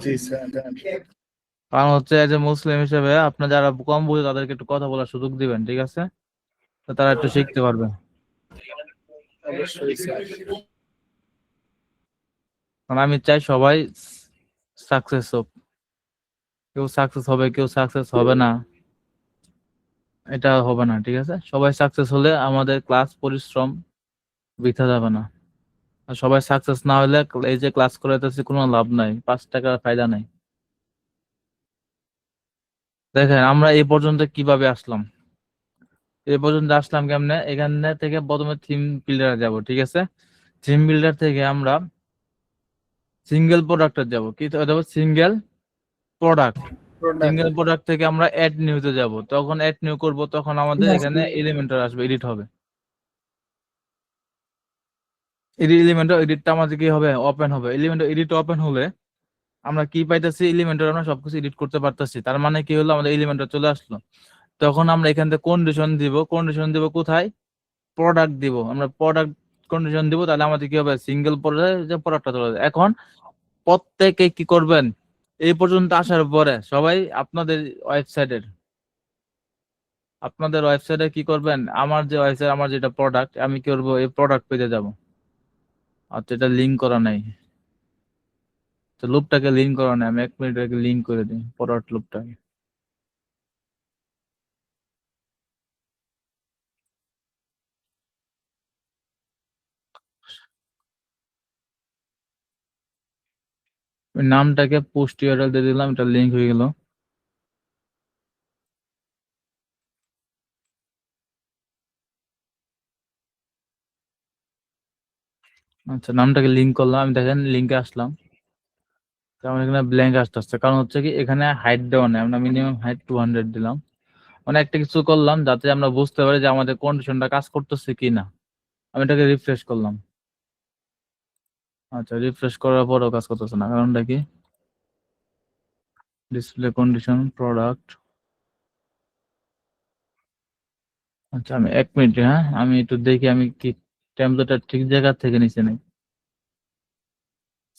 জি sir. কারণ হচ্ছে as a মুসলিম হিসেবে আপনার যারা কম বুঝে তাদেরকে একটু কথা বলার সুযোগ দিবেন, ঠিক আছে? তো তারা একটু শিখতে পারবে। অবশ্যই স্যার। কারণ আমি চাই সবাই সাকসেস হোক। কেউ সাকসেস হবে, কেউ সাকসেস হবে না, এটা হবে না, ঠিক আছে? সবাই সাকসেস হলে আমাদের ক্লাস পরিশ্রম বৃথা যাবে না। আর সবাই সাকসেস না হলে এই যে ক্লাস করাইতেছি কোনো লাভ নাই, 5 টাকার ফায়দা নাই। দেখেন আমরা এই পর্যন্ত কিভাবে আসলাম। এই পর্যন্ত আসলাম কেমনে, এখানে থেকে প্রথমে থিম বিল্ডারে যাব, ঠিক আছে? থিম বিল্ডার থেকে আমরা সিঙ্গেল প্রোডাক্টে যাব, কি যাব? Single product. Product. Single product থেকে আমরা অ্যাড নিউতে যাব, তখন অ্যাড নিউ করব, তখন আমাদের এখানে এলিমেন্টর আসবে, এডিট হবে। এলিমেন্টর এডিটটা আমাদের কি হবে? ওপেন হবে। এলিমেন্টর এডিট ওপেন হলে আমরা কি পাইতেছি? এলিমেন্টর আমরা সবকিছু এডিট করতে পারতেছি। তার মানে কি হলো? আমাদের এলিমেন্টর চলে আসলো। তখন আমরা এখান থেকে কন্ডিশন দিব। কন্ডিশন দিব কোথায়? প্রোডাক্ট দিব। আমরা প্রোডাক্ট কন্ডিশন দিব, তাহলে আমাদের কি হবে? সিঙ্গেল যে প্রোডাক্টটা চলে যাবে। এখন প্রত্যেকে কি করবেন? এই পর্যন্ত আসার পরে সবাই আপনাদের ওয়েবসাইটে কি করবেন? আমার যে ওয়েবসাইট, আমার যেটা প্রোডাক্ট, আমি কি করবো? এই প্রোডাক্ট পেজে যাব। আচ্ছা, এটা লিঙ্ক করা নাই, তো লুপটাকে লিঙ্ক করা নাই, আমি 1 মিনিট আগে লিঙ্ক করে দিই প্রোডাক্ট লুপটাকে। ওই নামটাকে পোস্ট ইউআরএল দিয়ে দিলাম, এটা লিঙ্ক হয়ে গেল। আচ্ছা, নামটাকে লিঙ্ক করলাম, আমি দেখেন লিঙ্কে আসলাম। তো আমার এখানে ব্ল্যাঙ্ক আসতেছে, কারণ হচ্ছে কি এখানে হাইট দেওয়া নেই। আমরা মিনিমাম হাইট 200 দিলাম। মানে একটা কিছু করলাম যাতে আমরা বুঝতে পারি যে আমাদের কন্ডিশনটা কাজ করতেছে কি না। আমি এটাকে রিফ্রেশ করলাম। আচ্ছা, রিফ্রেশ করার পরেও কাজ করতেছে না, কারণটা কি? Display condition product. আচ্ছা, আমি 1 মিনিট, হ্যাঁ আমি একটু দেখি আমি কি টেমপ্লেটটা ঠিক জায়গা থেকে নিচে নেই।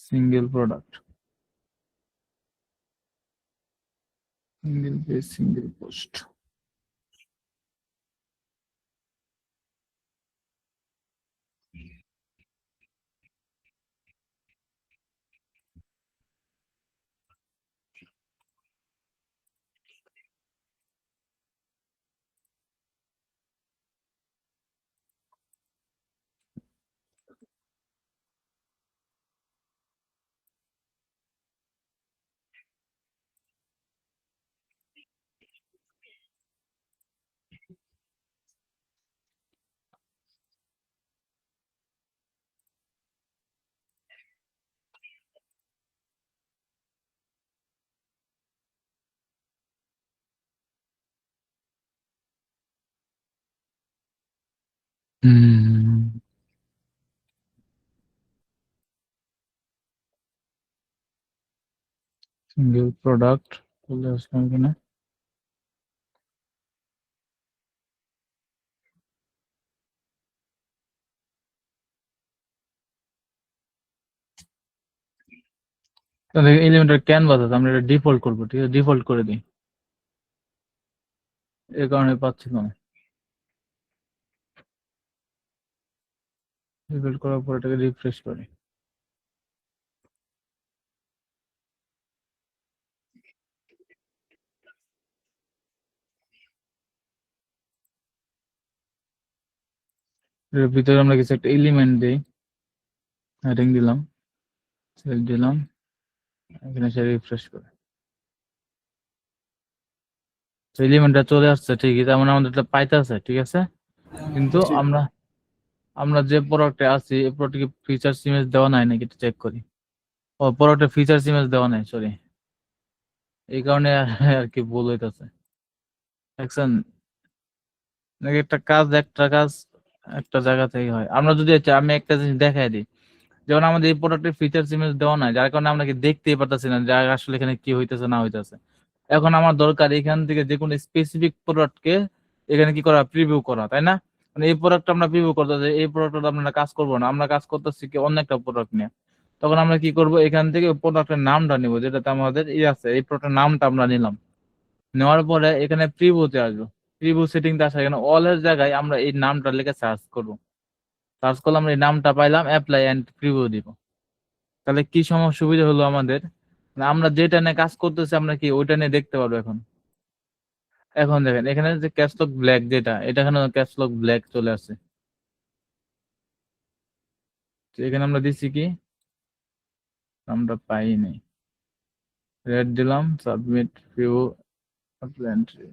Single product, single page, single post. Single product চলে আসলাম এখানে। এলিমেন্টের ক্যানভাস আছে, আমরা এটা ডিফল্ট করবো, ঠিক আছে? ডিফল্ট করে দিই, এই কারণে পাচ্ছি না। ডিফল্ট করার পর এটাকে রিফ্রেশ করি। এর ভিতরে আমরা কিছু একটা এলিমেন্ট দিই, হেডিং দিলাম, সেভ দিলাম, এখানে সে রিফ্রেশ করে এলিমেন্টটা চলে আসছে ঠিকই, তার মানে আমাদের এটা পাইতেছে, ঠিক আছে? কিন্তু জি। আমরা আমরা যে প্রোডাক্টে আছি এই প্রোডাক্টে ফিচার্স ইমেজ দেওয়া নাই নাকি এটা চেক করি। ও, প্রোডাক্টে ফিচার্স ইমেজ দেওয়া নাই, সরি, এই কারণে আর কি ভুল হইতাছে। দেখছেন নাকি? একটা কাজ একটা জায়গা থেকে হয়। আমরা যদি আমি একটা জিনিস দেখাই দিই, যেমন আমাদের এই প্রোডাক্টের ফিচার্স ইমেজ দেওয়া নাই, যার কারণে আমরা কি দেখতেই পারতেছি না যে আসলে এখানে কি হইতেছে না হইতেছে। এখন আমার দরকার এখান থেকে যে কোনো স্পেসিফিক প্রোডাক্টকে এখানে কি করা? প্রিভিউ করা, তাই না? মানে এই প্রোডাক্ট আমরা প্রিভিউ করতে চাই, এই প্রোডাক্টটা আমরা কাজ করবো না, আমরা কাজ করতেছি কি অন্য একটা প্রোডাক্ট নিয়ে। তখন আমরা কি করব, এখান থেকে প্রোডাক্টের নামটা নিব, যেটাতে আমাদের আছে, এই প্রোডাক্টের নামটা আমরা নিলাম। নেওয়ার পরে এখানে প্রিভিউতে আসবো, প্রিভিউ সেটিংতে আসা, এখানে অল এর জায়গায় আমরা এই নামটা লিখে সার্চ করব। সার্চ করলাম, এই নামটা পাইলাম, অ্যাপ্লাই এন্ড প্রিভিউ দিব। তাহলে কি সুবিধা হলো আমাদের, আমরা যেটা নিয়ে কাজ করতেছি আমরা কি ওইটা নিয়ে দেখতে পারবো এখন। এখন দেখেন এখানে যে ক্যাপসলক ব্ল্যাক, যেটা এটা এখানে ক্যাপসলক ব্ল্যাক চলে আসছে। তো এখানে আমরা দিচ্ছি কি, আমরা পাই নাই, রেড দিলাম, সাবমিট ভিউ এন্ট্রি।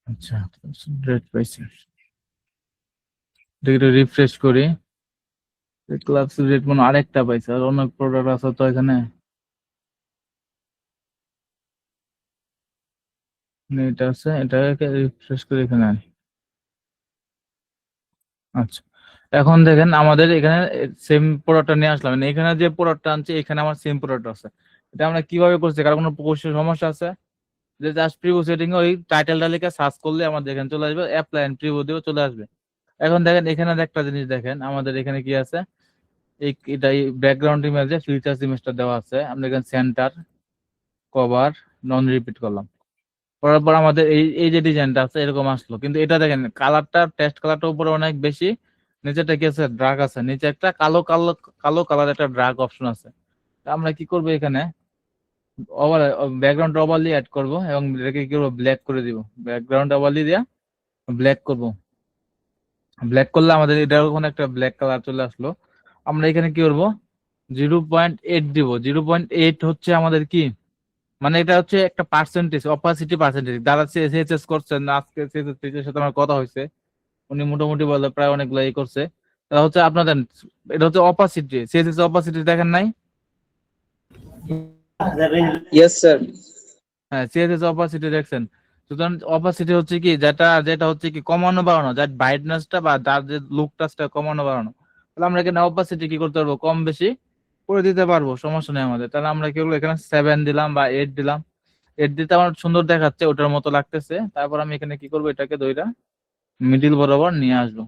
আচ্ছা, রেড পাইছি, একটু রিফ্রেশ করি, ক্লাস রেড মনে হয় আরেকটা পাইছে, আর অনেক প্রোডাক্ট আছে তো এখানে, এটা আছে, এটাকে রিফ্রেশ করে এখানে আনি। আচ্ছা, এখন দেখেন আমাদের এখানে সেম প্রোডাক্টটা নিয়ে আসলাম, মানে এখানে যে প্রোডাক্টটা আনছি এখানে আমার সেম প্রোডাক্ট আছে। এটা আমরা কিভাবে করছি, কারণ কোনো সমস্যা আছে, যে জাস্ট প্রিভিউ সেটিং ওই টাইটেলটা লিখে সার্চ করলে আমাদের এখানে চলে আসবে, অ্যাপ্লাই এন্ড প্রিভিউ দিও চলে আসবে। এখন দেখেন এখানে একটা জিনিস দেখেন, আমাদের এখানে কি আছে, এটা ব্যাকগ্রাউন্ড ইমেজে ফিচার্স ইমেজটা দেওয়া আছে, আমরা এখানে সেন্টার, কভার, নন রিপিট করলাম, করার পর আমাদের এই যে ডিজাইনটা আছে এরকম আসলো। কিন্তু এটা দেখেন কালারটা, টেস্ট কালারটা উপরে অনেক বেশি, নিচেটা কি আছে, ড্রাগ আছে, নিচে একটা কালো কালো কালো কালার একটা ড্রাগ অপশন আছে। আমরা কি করব, এখানে ওভার ব্যাকগ্রাউন্ড ওভারলি অ্যাড করব এবং এটাকে কি করব, ব্ল্যাক করে দিব, ব্যাকগ্রাউন্ড ওভারলি দিয়া ব্ল্যাক করব। ব্ল্যাক করলে আমাদের এটা ওখানে একটা ব্ল্যাক কালার চলে আসলো। আমরা এখানে কি করব, 0.8 দিব। 0.8 হচ্ছে আমাদের কি, মানে এটা হচ্ছে একটা পার্সেন্টেজ, অপাসিটি পার্সেন্টেজ। যারা সিএসএস করছেন আজকে, সিএসএস সাথে আমার কথা হয়েছে, উনি মোটামুটি বলে প্রায় অনেকগুলো ই করছে। তাহলে হচ্ছে আপনাদের এটা হচ্ছে অপাসিটি, সিএসএস অপাসিটি দেখেন নাই? Yes, sir. হ্যাঁ, সিএসএস অপাসিটি দেখছেন। সুতরাং অপাসিটি হচ্ছে কি, যেটা যেটা হচ্ছে কি কমানো বাড়ানো, যার ব্রাইটনেসটা বা তার যে লুকটা কমানো বাড়ানো। তাহলে আমরা এখানে অপাসিটি কি করতে পারবো, কম বেশি করে দিতে পারবো, সমস্যা নেই আমাদের। তাহলে আমরা কি করবো, এখানে 7 দিলাম বা 8 দিলাম, 8 দিতে আমার সুন্দর দেখাচ্ছে, ওটার মতো লাগতেছে। তারপর আমি এখানে কি করবো, এটাকে দইটা মিডিল বরাবর নিয়ে আসবো।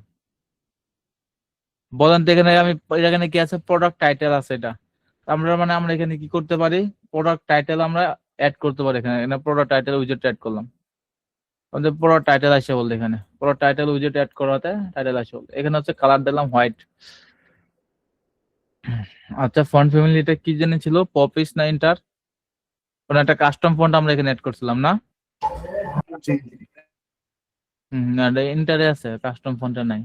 বলেন তো এখানে আমি, এখানে কি আছে, প্রোডাক্ট টাইটেল আছে, এটা আমরা মানে আমরা এখানে কি করতে পারি, প্রোডাক্ট টাইটেল আমরা অ্যাড করতে পারি। এখানে এখানে প্রোডাক্ট টাইটেল উইজেট অ্যাড করলাম, আমাদের প্রোডাক্ট টাইটেল আসে বলতে, এখানে প্রোডাক্ট টাইটেল উইজেট অ্যাড করাতে টাইটেল আসে বলতে। এখানে হচ্ছে কালার দিলাম হোয়াইট। আচ্ছা, ফন্ট ফ্যামিলি এটা কি জানি ছিল, পপিস না ইন্টার, কোন একটা কাস্টম ফন্ট আমরা এখানে অ্যাড করছিলাম না? না, এটা ইন্টারে আছে, কাস্টম ফন্টে নাই।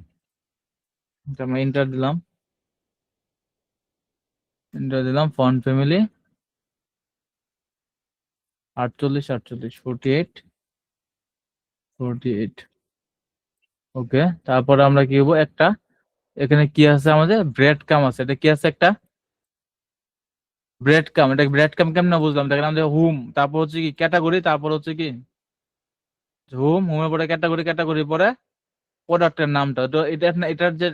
এটা আমরা ইন্টার দিলাম, ইন্টার দিলাম, ফন্ট ফ্যামিলি 48 48 48 48। ওকে, তারপরে আমরা কি হবো, একটা এখানে কি আছে, আমাদের ব্রেড কাম আছে, এটা কি আছে, একটা ব্রেড কাম। এটা ব্রেড কাম কেমন বুঝলাম, দেখেন আমাদের হুম, তারপর হচ্ছে কি ক্যাটাগরি, তারপর হচ্ছে কি হোমের পরে ক্যাটাগরি, ক্যাটাগরি পরে প্রোডাক্টের নামটা। তো এটা এটার যে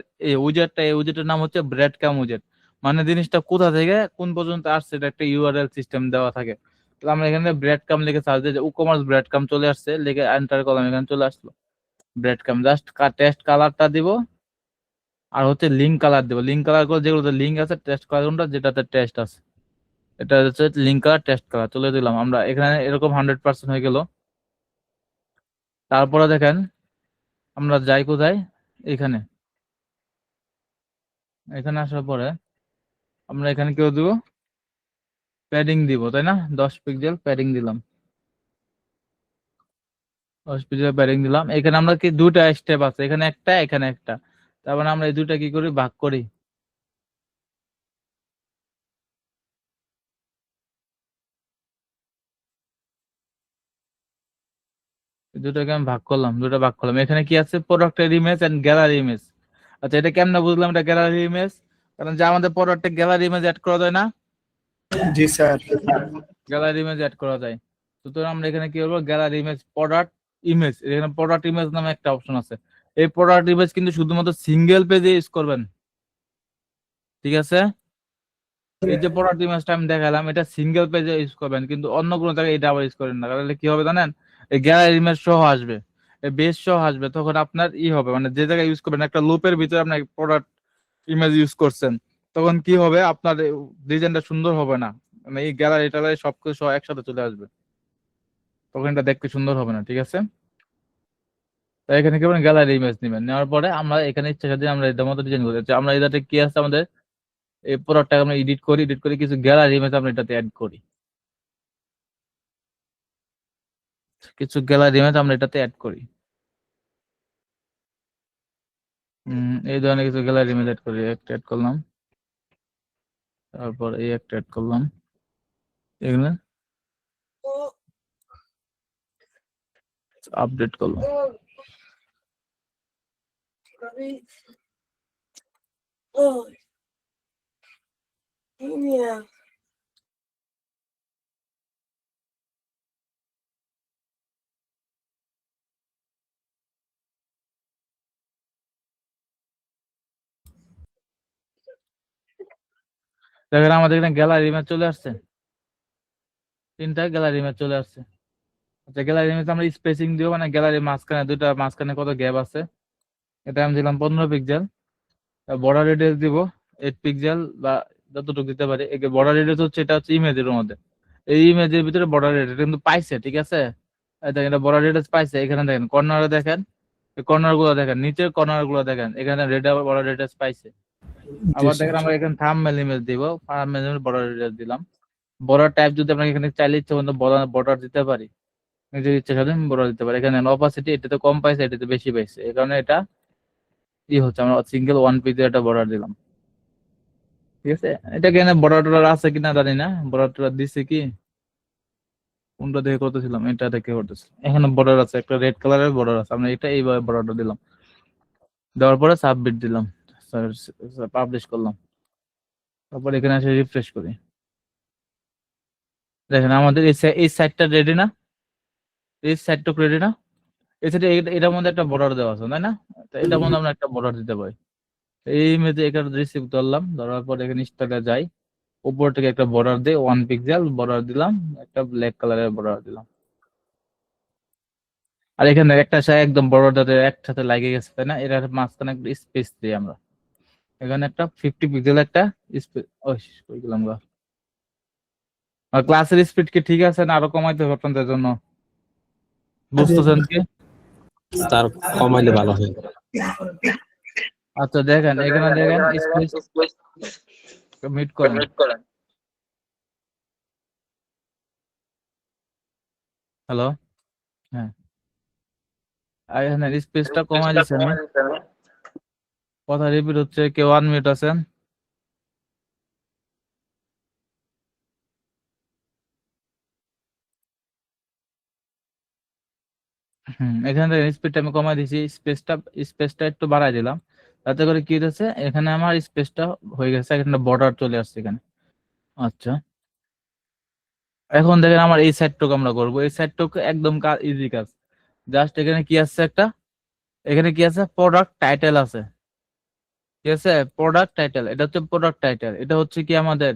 উইজেটটা, এই উইজেটের নাম হচ্ছে ব্রেড কাম উইজেট, মানে জিনিসটা কোথা থেকে কোন পর্যন্ত আসছে এটা একটা ইউআরএল সিস্টেম দেওয়া থাকে। তো আমরা এখানে ব্রেড কাম লিখে সার্চ দিয়ে ই-কমার্স ব্রেড কাম চলে আসছে, লিখে এন্টার করলাম, এখানে চলে আসলো ব্রেড কাম। জাস্ট টেস্ট কালারটা দিব, আর হচ্ছে লিঙ্ক কালার দিব। লিঙ্ক কালার করে যেগুলোতে লিঙ্ক আছে, টেস্ট কালার কোনটা, যেটাতে টেস্ট আছে, এটা হচ্ছে লিঙ্ক কালার, টেস্ট কালার চলে দিলাম। আমরা এখানে এরকম 100% হয়ে গেল। তারপরে দেখেন আমরা যাই কোথায়, এখানে এখানে আসার পরে আমরা এখানে কেউ দিব, প্যাডিং দিব, তাই না? 10 পিক্সেল প্যাডিং দিলাম, 10 পিক্সেল প্যাডিং দিলাম। এখানে আমরা কি দুটা স্টেপ আছে, এখানে একটা, এখানে একটা, তার মানে আমরা এই দুটা কি করি, ভাগ করি। এই দুটাকে আমি ভাগ করলাম, দুটা ভাগ করলাম। এখানে কি আছে, প্রোডাক্টের ইমেজ এন্ড গ্যালারি ইমেজ। আচ্ছা, এটা কেমনে বুঝলাম এটা গ্যালারি ইমেজ, কারণ যে আমাদের প্রোডাক্টে গ্যালারি ইমেজ অ্যাড করা যায় না? जी सर। গ্যালারি ইমেজ অ্যাড করা যায়। সুতরাং আমরা এখানে কি করবো, গ্যালারি ইমেজ, প্রোডাক্ট ইমেজ, এখানে প্রোডাক্ট ইমেজ নামে একটা অপশন আছে। এই প্রোডাক্ট ইমেজ কিন্তু শুধুমাত্র সিঙ্গেল পেজে ইউজ করবেন, ঠিক আছে? এই যে প্রোডাক্ট ইমেজটা আমি দেখালাম, এটা সিঙ্গেল পেজে ইউজ করবেন, কিন্তু অন্য কোনো জায়গায় এটা আবার ইউজ করেন না। তাহলে কি হবে জানেন, এই গ্যালারি ইমেজ সহ আসবে, এই বেস সহ আসবে, তখন আপনার হবে মানে যে জায়গায় ইউজ করবেন একটা লুপের ভিতরে আপনি প্রোডাক্ট ইমেজ ইউজ করছেন, তখন কি হবে আপনার ডিজাইনটা সুন্দর হবে না, মানে এই গ্যালারি ট্যালারি সবকিছু সহ একসাথে চলে আসবে, তখন এটা দেখতে সুন্দর হবে না। ঠিক আছে, তাই এখানে কি করবেন, গ্যালারি ইমেজ নেবেন, নেওয়ার পরে আমরা এখানে ইচ্ছা সাথে আমরা এটার মতো ডিজাইন করতে, আমরা এটাতে কি আছে আমাদের এই প্রোডাক্টটাকে আমরা এডিট করি কিছু গ্যালারি ইমেজ আমরা এটাতে অ্যাড করি, কিছু গ্যালারি ইমেজ আমরা এটাতে অ্যাড করি। এই ধরনের কিছু গ্যালারি ইমেজ অ্যাড করি, একটা অ্যাড করলাম, তারপর এই একটা অ্যাড করলাম, এগুলো আপডেট করলাম। দেখেন আমাদের এখানে গ্যালারি ইমেজ চলে আসছে, 3টা গ্যালারি ইমেজ চলে আসছে। আচ্ছা, গ্যালারি ইমেজ আমরা স্পেসিং দিব, মানে গ্যালারির মাঝখানে দুইটা মাঝখানে কত গ্যাপ আছে, এটা আমি দিলাম 15 পিক্সেল। বর্ডার রেডিয়াস দিব 8 পিক্সেল বা যতটুকু দিতে পারি। বর্ডার রেডিয়াস হচ্ছে, এটা হচ্ছে ইমেজের মধ্যে, এই ইমেজের ভিতরে বর্ডার রেডিয়াস কিন্তু পাইছে। ঠিক আছে, এই দেখেন এটা বর্ডার রেডিয়াস পাইছে, এখানে দেখেন কর্নারে দেখেন, কর্নার গুলো দেখেন, নিচের কর্নার গুলো দেখেন, এখানে রেড বর্ডার রেডিয়াস পাইছে। আবার দেখেন আমরা এখানে থাম্বনেল ইমেজ দিব, থাম্বনেল বর্ডার রেডিয়াস দিলাম। বর্ডার টাইপ যদি আপনাকে এখানে চাইলে ইচ্ছে মতো বর্ডার দিতে পারি, নিজের ইচ্ছা স্বাধীন বর্ডার দিতে পারি। এখানে অপাসিটি এটাতে কম পাইছে, এটাতে বেশি পাইছে, এই কারণে এটা হচ্ছে আমরা সিঙ্গেল ওয়ান পিজে একটা বর্ডার দিলাম। ঠিক আছে, এটা কেন বর্ডার টর্ডার আছে কিনা জানি না, বর্ডার টর্ডার দিচ্ছে কি, কোনটা দেখে করতেছিলাম, এটা দেখে করতেছিলাম। এখানে বর্ডার আছে, একটা রেড কালারের বর্ডার আছে, আমরা এটা এইভাবে বর্ডারটা দিলাম, দেওয়ার পরে সাবমিট দিলাম, পাবলিশ করলাম, তারপর এখানে এসে রিফ্রেশ করি। দেখেন আমাদের এই সাইডটা রেডি না, এই সাইডটা রেডি না, এই সাইডে এটার মধ্যে একটা বর্ডার দেওয়া আছে তাই না, তো এটার মধ্যে আমরা একটা বর্ডার দিতে পারি। এই ইমেজে এখানে রিসিভ ধরলাম, ধরার পর এখানে স্টাইলে যাই, উপর থেকে একটা বর্ডার দিয়ে 1 পিক্সেল বর্ডার দিলাম, একটা ব্ল্যাক কালারের বর্ডার দিলাম। আর এখানে একটা একদম বর্ডারটাতে একসাথে লাগে গেছে তাই না, এটার মাঝখানে একটা স্পেস দিই আমরা, এখানে একটা 50 পিক্সেল একটা স্পেস। ওই গেলাম গা। আর ক্লাসের স্পিড কি ঠিক আছে না আরো কমাইতে হবে আপনাদের জন্য, বুঝতেছেন কি? তার কমাইলে ভালো হয়। আচ্ছা দেখেন এখানে দেখেন স্পেস মিট করেন, হ্যালো, হ্যাঁ, আর এখানে স্পেসটা কমাই দিচ্ছি আমি, কথা রিপিট হচ্ছে, কেউ 1 মিনিট আছেন। এখানে স্পিডটা আমি কমাই দিয়েছি, স্পেসটা একটু বাড়াই দিলাম, তাতে করে কি হচ্ছে এখানে আমার স্পেসটা হয়ে গেছে, এখানে বর্ডার চলে আসছে এখানে। আচ্ছা, এখন দেখেন আমার এই সাইডটুকু আমরা করবো, এই সাইডটুকু একদম ইজি কাজ। জাস্ট এখানে কি আছে, এখানে কি আছে, প্রোডাক্ট টাইটেল আছে। ঠিক আছে, প্রোডাক্ট টাইটেল, এটা হচ্ছে প্রোডাক্ট টাইটেল, এটা হচ্ছে কি আমাদের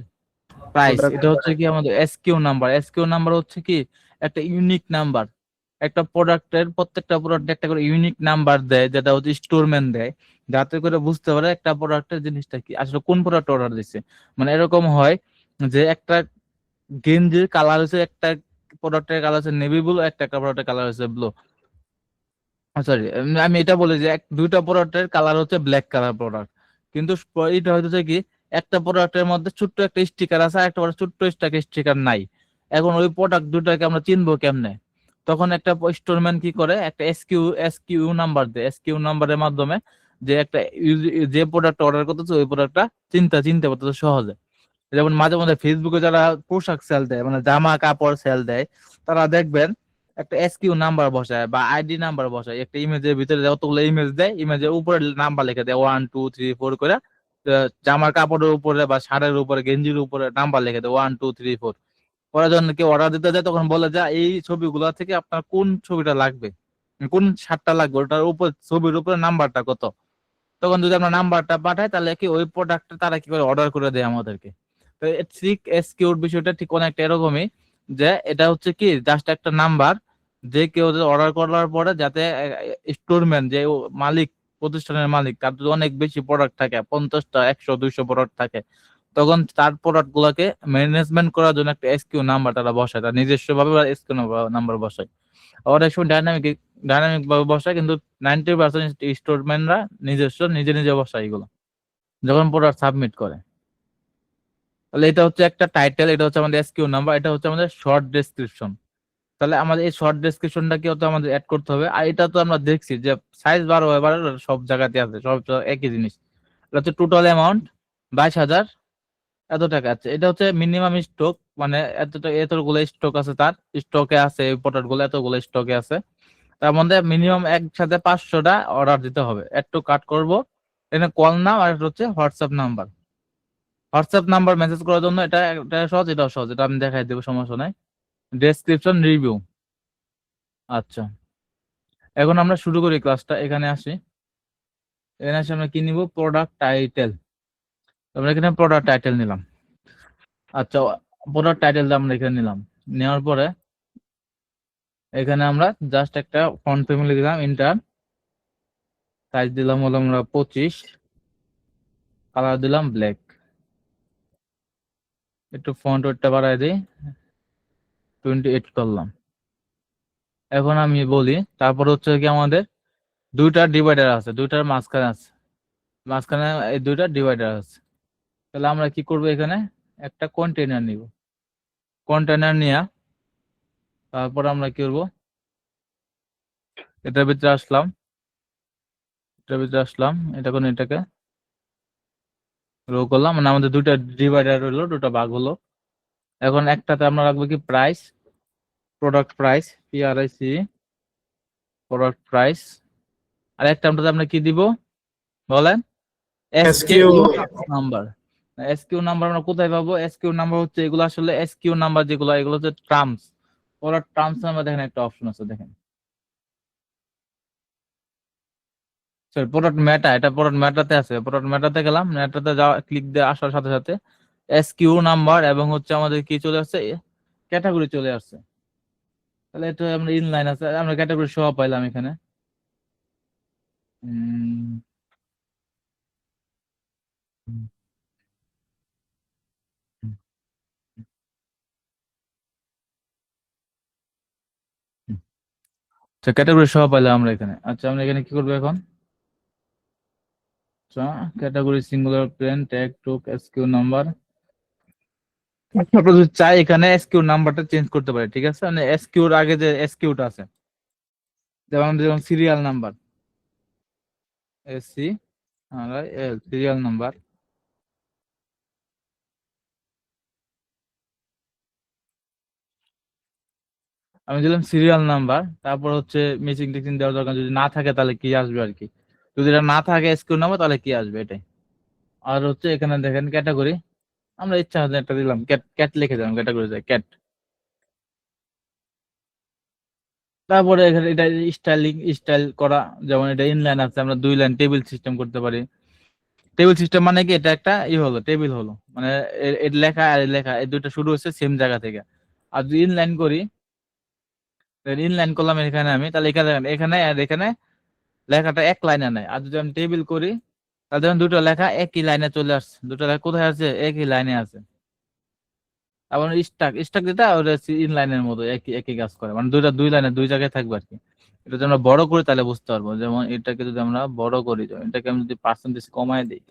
প্রাইস, এটা হচ্ছে কি আমাদের এসকিউ নাম্বার। এসকিউ নাম্বার হচ্ছে কি একটা ইউনিক নাম্বার, একটা প্রোডাক্টের প্রত্যেকটা প্রোডাক্ট একটা করে ইউনিক নাম্বার দেয়, যেটা হচ্ছে স্টোরম্যান দেয়, যাতে করে বুঝতে পারে একটা প্রোডাক্টের জিনিসটা কি আসলে কোন প্রোডাক্ট অর্ডার দিচ্ছে। মানে এরকম হয় যে একটা গেঞ্জির কালার হচ্ছে, একটা প্রোডাক্টের কালার হচ্ছে নেভি ব্লু, একটা প্রোডাক্টের কালার হচ্ছে ব্লু, সরি আমি এটা বলি যে দুইটা প্রোডাক্টের কালার হচ্ছে ব্ল্যাক কালার প্রোডাক্ট, কিন্তু এটা হচ্ছে কি একটা প্রোডাক্টের মধ্যে ছোট্ট একটা স্টিকার আছে, আর একটা ছোট্ট স্টিকার নাই। এখন ওই প্রোডাক্ট দুটাকে আমরা চিনবো কেমনে, তখন একটা স্টোরম্যান কি করে, একটা এসকিউ নাম্বার দেয়, এসকিউ নাম্বারের মাধ্যমে যে একটা যে প্রোডাক্ট অর্ডার করতেছে ওই প্রোডাক্টটা চিনতে পারতেছে সহজে। যেমন মাঝে মাঝে ফেসবুকে যারা পোশাক সেল দেয়, মানে জামা কাপড় সেল দেয়, তারা দেখবেন একটা এসকিউ নাম্বার বসায় বা আইডি নাম্বার বসায়, একটা ইমেজের ভিতরে যতগুলো ইমেজ দেয়, ইমেজের উপরে নাম্বার লিখে দেয় 1 2 3 4 করে, জামার কাপড়ের উপরে বা শার্টের উপরে গেঞ্জির উপরে নাম্বার লিখে দেয় 1 2 3 4। পরে যখন কেউ অর্ডার দিতে যায় তখন বলে যে এই ছবিগুলো থেকে আপনার কোন ছবিটা লাগবে, কোন শার্টটা লাগবে, ওটার উপর ছবির উপরে নাম্বারটা কত। তখন যদি আমরা নাম্বারটা পাঠাই তাহলে কি ওই প্রোডাক্টটা তারা কি করে অর্ডার করে দেয় আমাদেরকে। তো তো সিক এসকিউর বিষয়টা ঠিক অনেকটা এরকমই, যে এটা হচ্ছে কি জাস্ট একটা নাম্বার, যে কেউ অর্ডার করার পরে যাতে স্টোরম্যান যে মালিক, প্রতিষ্ঠানের মালিক, তার যদি অনেক বেশি প্রোডাক্ট থাকে, 50টা 100 200 প্রোডাক্ট থাকে, তখন তার প্রোডাক্ট গুলাকে ম্যানেজমেন্ট করার জন্য একটা এসকিউ নাম্বার তারা বসায়, তার নিজস্ব ভাবে এসকিউ নাম্বার বসায়। অনেক সময় ডাইনামিক ভাবে বসায়, কিন্তু 90% স্টোরম্যানরা নিজস্ব নিজে নিজে বসায় এগুলো যখন প্রোডাক্ট সাবমিট করে। তাহলে এটা হচ্ছে একটা টাইটেল, এটা হচ্ছে আমাদের এসকিউ নাম্বার, এটা হচ্ছে আমাদের শর্ট ডেসক্রিপশন। তাহলে আমাদের এই শর্ট ডেসক্রিপশনটা কি হতো, আমাদের অ্যাড করতে হবে। আর এটা তো আমরা দেখছি যে সাইজ 12 সব জায়গাতে আছে, সব একই জিনিস। এটা হচ্ছে টোটাল অ্যামাউন্ট 22,000 এত টাকা আছে। এটা হচ্ছে মিনিমাম স্টক, মানে এতগুলো স্টক আছে, তার স্টকে আছে এই প্রোডাক্ট গুলো, এতগুলো স্টকে আছে। তার মধ্যে মিনিমাম একসাথে 500টা অর্ডার দিতে হবে। একটু কাট করব, এখানে কল নাম, আর এটা হচ্ছে WhatsApp number. WhatsApp number message করার জন্য এটা সহজ, এটাও সহজ, এটা আমি দেখাই দেবো, সমস্যা নাই। Description review. আচ্ছা, এখন আমরা শুরু করি ক্লাসটা। এখানে আসি, এখানে আসি আমরা কি নিব, প্রোডাক্ট টাইটেল। আমরা এখানে প্রোডাক্ট টাইটেল নিলাম। আচ্ছা, প্রোডাক্ট টাইটেলটা আমরা এখানে নিলাম। নেওয়ার পরে এখানে আমরা জাস্ট একটা ফন্ট ফ্যামিলি দিলাম, ইন্টার। সাইজ দিলাম হলো আমরা 25, কালার দিলাম ব্ল্যাক। একটু ফন্ট ওয়েটটা বাড়াই দিই, 28 করলাম। এখন আমি বলি, তারপর হচ্ছে কি আমাদের দুইটা ডিভাইডার আছে, দুইটার মাঝখানে আছে, মাঝখানে এই দুইটা ডিভাইডার আছে। তাহলে আমরা কি করব, এখানে একটা কন্টেইনার নিব। কন্টেইনার নিয়ে তারপর আমরা কি করব, এটার ভিতরে আসলাম, এটা কোন, এটাকে রো করলাম, মানে আমাদের দুইটা ডিভাইডার হলো, দুটো ভাগ হলো। এখন একটাতে আমরা রাখবো কি price, product price, PRIC, product price. আর একটা আমরা কি দিব বলেন, SKU নাম্বার। SKU নাম্বার আমরা কোথায় পাবো, SKU নাম্বার হচ্ছে এগুলো আসলে SKU নাম্বার যেগুলো, এগুলো হচ্ছে টার্মস। প্রোডাক্ট টার্মস নাম্বার দেখেন একটা অপশন আছে, দেখেন সরি প্রোডাক্ট মেটা, এটা প্রোডাক্ট মেটাতে আছে। প্রোডাক্ট মেটাতে গেলাম, মেটাতে যাওয়া ক্লিক দিয়ে আসার সাথে সাথে SKU নাম্বার এবং হচ্ছে আমাদের কি চলে আসছে, ক্যাটাগরি চলে আসছে। তাহলে এটা আমরা ইনলাইন আছে, আমরা ক্যাটাগরি সহ পাইলাম এখানে। ক্যাটাগরি সহ পাইলাম আমরা এখানে। আচ্ছা, আমরা এখানে কি করবো এখন, ক্যাটাগরি সিঙ্গুলার প্লেন ট্যাগ টুক SKU নাম্বার। আপনারা যদি চাই এখানে SKU নাম্বারটা চেঞ্জ করতে পারে, ঠিক আছে, মানে SKU এর আগে যে SKU-টা আছে, যেমন serial number, SC serial number. আমি দিলাম সিরিয়াল নাম্বার, তারপর হচ্ছে মেশিন টেক্সিন দেওয়ার দরকার, যদি না থাকে তাহলে কি আসবে আর কি, যদি এটা না থাকে SKU নাম্বার তাহলে কি আসবে এটাই। আর হচ্ছে এখানে দেখেন ক্যাটাগরি, আমরা ইচ্ছা হচ্ছে একটা দিলাম ক্যাট, ক্যাট লিখে দিলাম, ক্যাটাগরি যায় ক্যাট। তারপরে এখানে এটা স্টাইল করা, যেমন এটা ইনলাইন আছে, আমরা 2 লাইন টেবিল সিস্টেম করতে পারি। টেবিল সিস্টেম মানে কি, এটা একটা হলো টেবিল হলো, মানে এর লেখা আর এর লেখা এই দুটো শুরু হচ্ছে সেম জায়গা থেকে। আর যদি ইনলাইন করি, ইনলাইন করলাম এখানে আমি, তাহলে এখানে দেখেন, এখানে আর এখানে লেখাটা এক লাইনে নাই। আর যদি আমি টেবিল করি, তাহলে দেখেন দুটো লেখা একই লাইনে চলে আসছে, দুটো লেখা কোথায় আছে, একই লাইনে আছে। আবার স্টাক যেটা ওটা ইনলাইনের মতো একই একই কাজ করে, মানে দুই লাইনে দুই জায়গায় থাকবে আর কি। এটা যদি আমরা বড় করি তাহলে বুঝতে পারবো, যেমন এটাকে যদি আমরা বড় করি, এটাকে আমি যদি পার্সেন্টেজ কমায় দিই,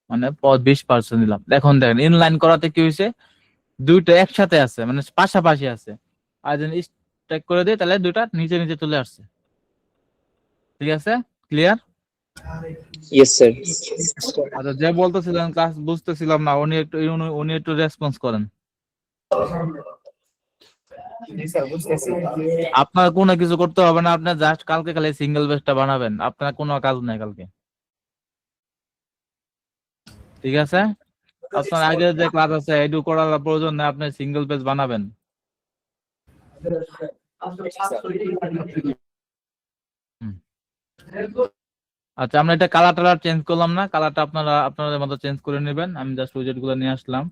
মানে 20% দিলাম, এখন দেখেন ইনলাইন করাতে কি হয়েছে, দুইটা একসাথে আছে, মানে পাশাপাশি আছে। আর যদি স্ট্যাক করে দিই তাহলে দুইটা নিচে নিচে চলে আসছে। ঠিক আছে, ক্লিয়ার? Yes sir. আচ্ছা, যে বলতেছিলেন ক্লাস বুঝতেছিলাম না, উনি একটু রেসপন্স করেন। আপনার কোনো কিছু করতে হবে না, আপনি জাস্ট কালকে খালি সিঙ্গেল পেজটা বানাবেন, আপনার কোনো কাজ নাই কালকে, ঠিক আছে? আপনার আগে যে ক্লাস আছে এটু করার প্রয়োজন নেই, আপনি সিঙ্গেল পেজ বানাবেন। আচ্ছা, আমরা এটা কালার টালার চেঞ্জ করলাম না, কালারটা আপনারা আপনাদের মতো চেঞ্জ করে নেবেন। আমি জাস্ট উইজেট গুলো নিয়ে আসলাম,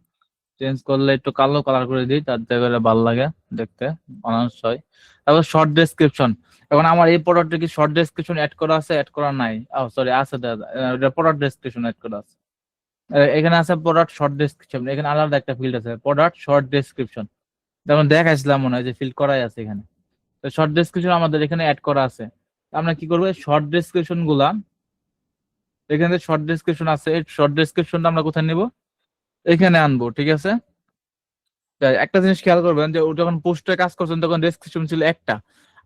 চেঞ্জ করলে একটু কালো কালার করে দিই, তার জায়গায় ভালো লাগে দেখতে, মানানসই। তারপর শর্ট ডেসক্রিপশন। এখন আমার এই প্রোডাক্টে কি শর্ট ডেসক্রিপশন অ্যাড করা আছে? অ্যাড করা নাই। সরি, আছে দাদা, এটা প্রোডাক্ট ডেসক্রিপশন অ্যাড করা আছে। এখানে আছে প্রোডাক্ট শর্ট ডেসক্রিপশন, এখানে আলাদা একটা ফিল্ড আছে প্রোডাক্ট শর্ট ডেসক্রিপশন, যেমন দেখাইছিলাম মনে হয় যে ফিল করাই আছে এখানে। তো শর্ট ডেসক্রিপশন আমাদের এখানে অ্যাড করা আছে। আমরা কি করবো, শর্ট ডেসক্রিপশন গুলা, এখানে শর্ট ডেসক্রিপশন আছে, এই শর্ট ডেসক্রিপশনটা আমরা কোথায় নিব, এখানে আনবো, ঠিক আছে। একটা জিনিস খেয়াল করবেন যে যখন পোস্টে কাজ করছেন তখন ডেসক্রিপশন ছিল একটা,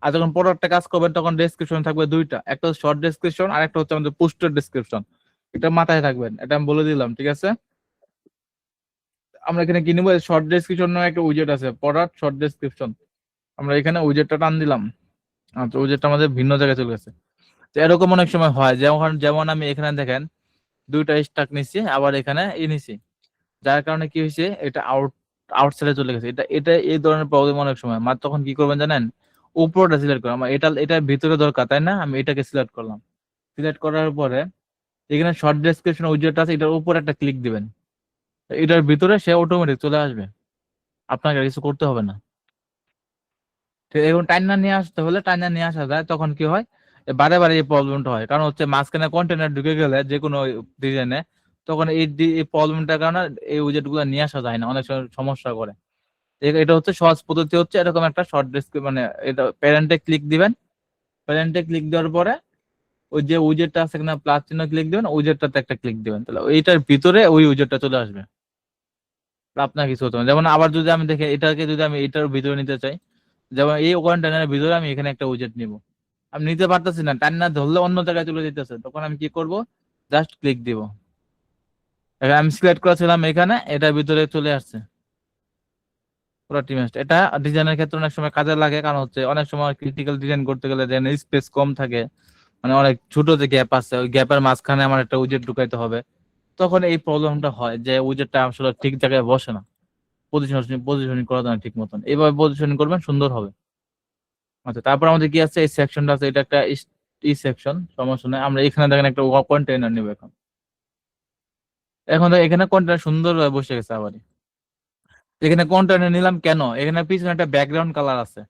আর যখন প্রোডাক্টে কাজ করবেন তখন ডেসক্রিপশন থাকবে দুইটা, একটা শর্ট ডেসক্রিপশন আর একটা হচ্ছে আমাদের পোস্টের ডেসক্রিপশন। এটা মাথায় থাকবেন, এটা আমি বলে দিলাম, ঠিক আছে। আমরা এখানে কি নিব, শর্ট ডেসক্রিপশন নামে একটা উইজেট আছে, প্রোডাক্ট শর্ট ডেসক্রিপশন। আমরা এখানে উইজেটটা টান দিলাম, আচ্ছা উইজেটটা আমাদের ভিন্ন জায়গায় চলে গেছে। তো এরকম অনেক সময় হয়, যেমন যেমন আমি এখানে দেখেন দুইটা স্টাক নিছি, আবার এখানে নিছি, যার কারণে কি হয়েছে, এটা আউটসাইডে চলে গেছে। এটা এটা এই ধরনের প্রবলেম অনেক সময়। তখন কি করবেন জানেন, উপরটা সিলেক্ট করলাম, আমার এটার ভিতরে দরকার, তাই না, আমি এটাকে সিলেক্ট করলাম। সিলেক্ট করার পরে এখানে শর্ট ডেসক্রিপশন উইজেট আছে, এটার উপর একটা ক্লিক দিবেন, এটার ভিতরে সে অটোমেটিক চলে আসবে, আপনাকে আর কিছু করতে হবে না। ঠিক, এখন টাইনা নিয়ে আসতে হলে টাইনা নিয়ে আসা যায়, তখন কি হয়, বারে বারে এই প্রবলেমটা হয়, কারণ হচ্ছে মাঝখানে কন্টেনার ঢুকে গেলে যে কোনো ডিজাইনে, তখন এই প্রবলেমটার কারণে এই উইজেট গুলো নিয়ে আসা যায় না, অনেক সময় সমস্যা করে। এটা হচ্ছে সহজ পদ্ধতি, হচ্ছে এরকম একটা শর্ট ডেসক্রিপশন, মানে এটা প্যারেন্টে ক্লিক দিবেন, প্যারেন্টে ক্লিক দেওয়ার পরে ওই যে উইজেটটা আছে কিনা প্লাস চিহ্ন ক্লিক দিবেন, উইজেটটাতে একটা ক্লিক দিবেন, তাহলে এইটার ভিতরে ওই উইজেটটা চলে আসবে, আপনার কিছু হতে হবে না। যেমন আবার যদি আমি দেখি এটাকে যদি আমি এটার ভিতরে নিতে চাই, যেমন এই কন্টেনারের ভিতরে আমি এখানে একটা উইজেট নিব, আমি নিতে পারতেছি না, টান না ধরলে অন্য জায়গায় চলে যেতেছে, তখন আমি কি করব, জাস্ট ক্লিক দিব, এখন আমি সিলেক্ট করেছিলাম এখানে, এটার ভিতরে চলে আসছে পুরো টিমস্ট। এটা ডিজাইনের ক্ষেত্রে অনেক সময় কাজে লাগে, কারণ হচ্ছে অনেক সময় ক্রিটিক্যাল ডিজাইন করতে গেলে যেন স্পেস কম থাকে, মানে অনেক ছোট যে গ্যাপ আছে, ওই গ্যাপের মাঝখানে আমার একটা উইজেট ঢুকাইতে হবে, তখন এই প্রবলেমটা হয় যে উইজেটটা আসলে ঠিক জায়গায় বসে না, পজিশনিং করা যায় না ঠিক মতন। এইভাবে পজিশনিং করবেন, সুন্দর হবে। আচ্ছা, তারপর আমাদের কি আছে, এই সেকশনটা আছে, এটা একটা সেকশন, সমস্যা নেই। আমরা এখানে দেখেন একটা কন্টেইনার নিব, এখন এখানে কন্টেইনার সুন্দরভাবে বসে গেছে। আবার এখানে কন্টেইনার নিলাম কেন, এখানে পিছনে একটা ব্যাকগ্রাউন্ড কালার আছে,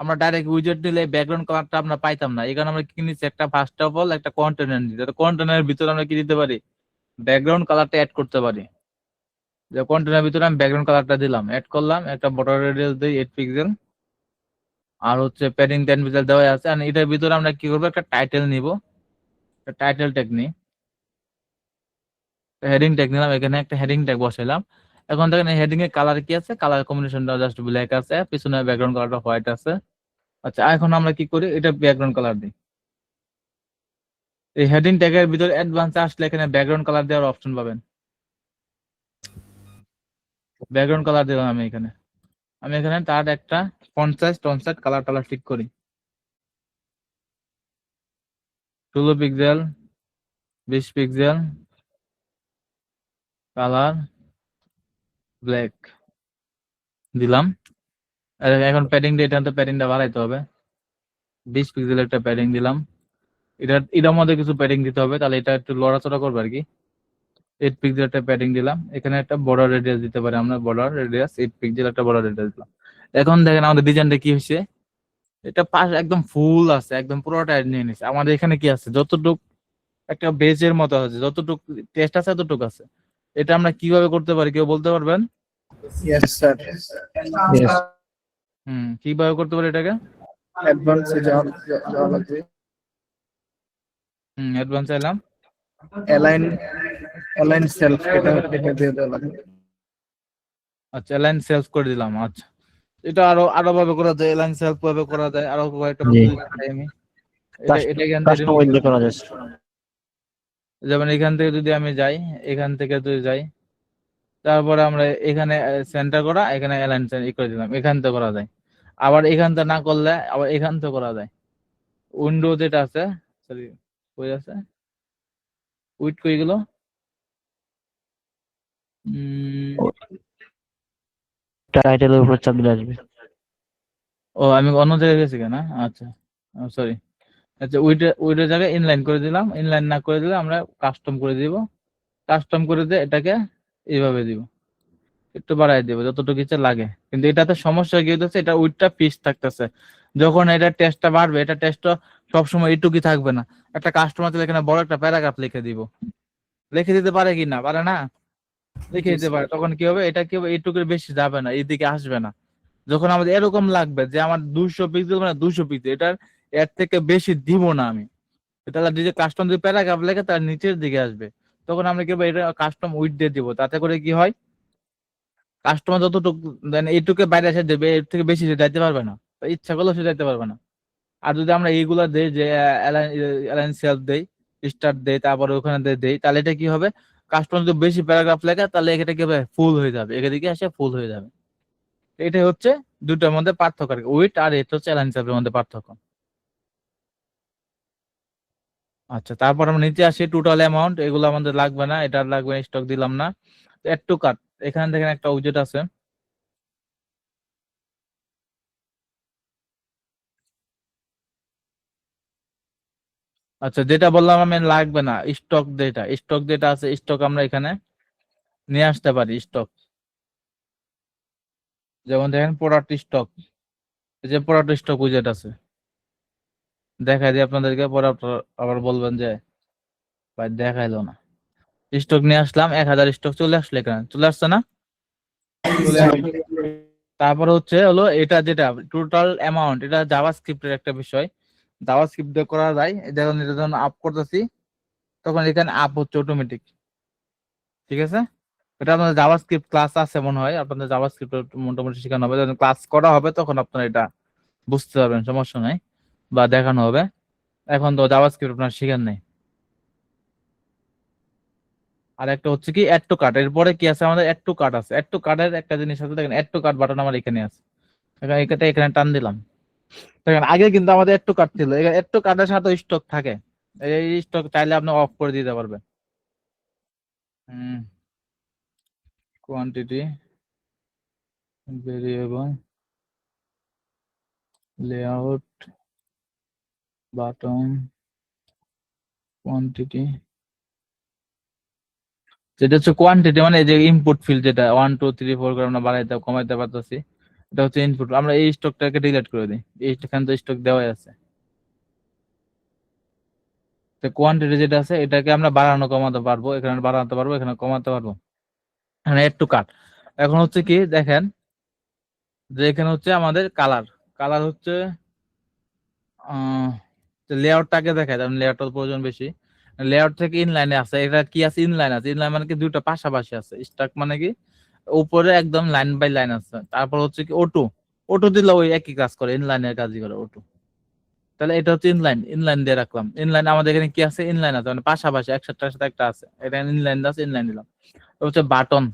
আমরা ডাইরেক্ট উইজেট দিলে ব্যাকগ্রাউন্ড কালারটা আমরা পাইতাম না, এই কারণে আমরা কি নিচ্ছি, একটা ফার্স্ট অফ অল একটা কন্টেইনার নিচ্ছি, কন্টেইনারের ভিতরে আমরা কি দিতে পারি, ব্যাকগ্রাউন্ড কালারটা অ্যাড করতে পারি। যে কন্টেইনারের ভিতরে আমি ব্যাকগ্রাউন্ড কালারটা দিলাম, অ্যাড করলাম, একটা বর্ডার রেডিয়াস দিই 8 পিক্সেল, আর হচ্ছে প্যাডিং 10 পিক্সেল দেওয়া আছে। আর এটার ভিতরে আমরা কি করবো, একটা টাইটেল নিব, টাইটেল ট্যাগ নিই, হেডিং ট্যাগ নিলাম, এখানে একটা হেডিং ট্যাগ বসাইলাম। এখন দেখেন এই হেডিং এর কালার কি আছে, কালার কম্বিনেশনটা জাস্ট ব্ল্যাক আছে, পিছনে ব্যাকগ্রাউন্ড কালারটা হোয়াইট আছে। আচ্ছা, এখন আমরা কি করি, এটা ব্যাকগ্রাউন্ড কালার দিই। এই হেডিং ট্যাগের ভিতরে অ্যাডভান্সে আসলে এখানে ব্যাকগ্রাউন্ড কালার দেওয়ার অপশন পাবেন, ব্যাকগ্রাউন্ড কালার দিলাম আমি এখানে। আমি এখানে তার একটা ফন্ট সাইজ কালার টালার ঠিক করি, 16 পিক্সেল, 20 পিক্সেল, কালার ব্ল্যাক দিলাম। এখন প্যাডিং দিয়ে এটা প্যাডিংটা বাড়াইতে হবে, 20 পিক্সেল একটা প্যাডিং দিলাম। এটার মধ্যে কিছু প্যাডিং দিতে হবে, তাহলে এটা একটু লড়াচড়া করবে আর কি। 8 পিক্সেল একটা প্যাডিং দিলাম, এখানে একটা বর্ডার রেডিয়াস দিতে পারি আমরা, বর্ডার রেডিয়াস 8 পিক্সেল একটা বর্ডার রেডিয়াস দিলাম। এখন দেখেন আমাদের ডিজাইনটা কি হয়েছে, এটা পাশ একদম ফুল আছে, একদম পুরোটা নিয়ে নিছে। আমাদের এখানে কি আছে, যতটুক একটা বেজের মতো আছে, যতটুক টেস্ট আছে ততটুক আছে। এটা আমরা কিভাবে করতে পারি, কেউ বলতে পারবেন? Yes, sir. Yes. কিভাবে করতে পারি এটাকে? Advance যাওয়া লাগবে। অ্যাডভান্স এলাম, align self এটা দেখে দিয়ে দেওয়া লাগবে। আচ্ছা অ্যালাইন সেলফ করে দিলাম। আচ্ছা, এটা আরো ভাবে করা যায়, অ্যালাইন সেলফ ভাবে করা যায়, আরো কয়েকটা পদ্ধতি দেখাই আমি। এটা এখান থেকে করা যায়, যেমন এখান থেকে যদি আমি যাই, এখান থেকে যদি যাই, তারপরে আমরা এখানে সেন্টার করা, এখানে অ্যালাইন করে দিলাম, এখান থেকে করা যায়। আবার এখান থেকে না করলে আবার এখান থেকে করা যায়। উইন্ডো যেটা আছে, সরি কই আছে, উইট কই গেল, টাইটেলের উপর চাপ দিলে আসবে। ও আমি অন্য জায়গায় গেছি কেন, আচ্ছা সরি। আচ্ছা, উইটের জায়গায় ইনলাইন করে দিলাম, ইনলাইন না করে দিলে আমরা কাস্টম করে দিব, কাস্টম করে দিয়ে এটাকে এইভাবে দিব। একটু বাড়াই দেবো যতটুকু ইচ্ছে লাগে, কিন্তু এটাতে সমস্যা কি হতেছে, এটা উইডটা পিস থাকতেছে। যখন এটা টেস্টটা বাড়বে, এটা টেস্টটা সবসময় এইটুকুই থাকবে না। একটা কাস্টমার তাহলে এখানে বড় একটা প্যারাগ্রাফ লিখে দিব, লিখে দিতে পারে কি না পারে না, লিখে দিতে পারে। তখন কি হবে, এটা কি হবে, এইটুকুর বেশি যাবে না, এইদিকে আসবে না। যখন আমাদের এরকম লাগবে যে আমার 200 পিক্সেল মানে 200 পিক্সেল, এটার এর থেকে বেশি দিব না আমি, তাহলে যে কাস্টম যদি প্যারাগ্রাফ লেখে তার নিচের দিকে আসবে, তখন আমরা কি হবে, এটা কাস্টম উইড দিয়ে দিব। তাতে করে কি হয়, কাস্টমার যতটুকু দেন এইটুকু বাইরে এসে দেবে, এর থেকে বেশি সে যাইতে পারবে না, তো ইচ্ছা করলেও সে যাইতে পারবে না। আর যদি আমরা এইগুলা দেই যে অ্যালাইন সেলফ দেই, স্টার্ট দেই, তারপরে ওখানে দেই, তাহলে এটা কি হবে, কাস্টমার যদি বেশি প্যারাগ্রাফ লেখে তাহলে এটা কি হবে, ফুল হয়ে যাবে, এদিকে এসে ফুল হয়ে যাবে। এটাই হচ্ছে দুটোর মধ্যে পার্থক্য, উইট আর এটা হচ্ছে অ্যালাইন সেলফের মধ্যে পার্থক্য। আচ্ছা, তারপর আমরা নিচে আসি, টোটাল অ্যামাউন্ট, এগুলো আমাদের লাগবে না, এটা লাগবে, স্টক দিলাম না। এড টু কার্ট, এখানে দেখেন একটা উইজেট আছে, আচ্ছা যেটা বললাম আমি লাগবে না, স্টক যেটা আছে, স্টক আমরা এখানে নিয়ে আসতে পারি স্টক। যেমন দেখেন প্রোডাক্ট স্টক, এই যে প্রোডাক্ট স্টক উইজেট আছে, দেখাই দিই আপনাদেরকে, পরে আপনারা আবার বলবেন যে ভাই দেখাইলো না। স্টক নিয়ে আসলাম, 1000 স্টক চলে আসলো, এখানে চলে আসছে না, চলে আসলো। তারপরে হলো এটা যেটা টোটাল অ্যামাউন্ট, এটা জাভাস্ক্রিপ্টের একটা বিষয়, জাভাস্ক্রিপ্ট দিয়ে করা যায়। দেখুন এটা যখন আপ করতেছি তখন এখানে আপ হচ্ছে অটোমেটিক, ঠিক আছে। এটা আপনাদের জাভাস্ক্রিপ্ট ক্লাস আছে মনে হয়, আপনাদের জাভাস্ক্রিপ্ট মোটামুটি শেখানো হবে, যখন ক্লাস করা হবে তখন আপনারা এটা বুঝতে পারবেন, সমস্যা নাই, বা দেখানো হবে। এখন তো জাভাস্ক্রিপ্ট আপনার শিখেন নাই। আর একটা হচ্ছে কি অ্যাড টু কার্ট, এরপরে কি আছে আমাদের, অ্যাড টু কার্ট আছে। অ্যাড টু কার্টের একটা জিনিস আছে, দেখেন অ্যাড টু কার্ট বাটন আমার এখানে আছে, এখানে টান দিলাম, দেখেন আগে কিন্তু আমাদের অ্যাড টু কার্ট ছিল, অ্যাড টু কার্টের সাথে স্টক থাকে, এই স্টক চাইলে আপনি অফ করে দিতে পারবেন। Quantity, variable, layout, button, quantity, যেটা হচ্ছে কোয়ান্টিটি মানে যে ইনপুট ফিল্ড, যেটা 1 2 3 4 করে আমরা বাড়াইতে কমাইতে পারতেছি, এটা হচ্ছে ইনপুট। আমরা এই স্টকটাকে ডিলিট করে দিই, এইখানে তো স্টক দেওয়াই আছে। তো কোয়ান্টিটি যেটা আছে এটাকে আমরা বাড়ানো কমাতে পারবো, এখানে বাড়াতে পারবো, এখানে কমাতে পারবো, এখানে এড টু কার্ট। এখন হচ্ছে কি দেখেন, যে এখানে হচ্ছে আমাদের কালার, কালার হচ্ছে লেআউটটাকে দেখায়, কারণ লেআউটের প্রয়োজন বেশি। লেআউট থেকে ইনলাইনে আছে, এটা কি আছে, ইনলাইন আছে। ইনলাইন মানে কি দুটো পাশাপাশি আছে, স্টাক মানে কি উপরে একদম লাইন বাই লাইন আছে। তারপর হচ্ছে কি অটো, অটো দিলে ওই একই কাজ করে, ইনলাইনের কাজই করে অটো। তাহলে এটা হচ্ছে ইনলাইন, ইনলাইন দিয়ে রাখলাম। ইনলাইন আমাদের এখানে কি আছে, ইনলাইন আছে, মানে পাশাপাশি একসাথে সাথে একটা আছে, এটা ইনলাইন আছে, ইনলাইন দিলাম। হচ্ছে বাটন,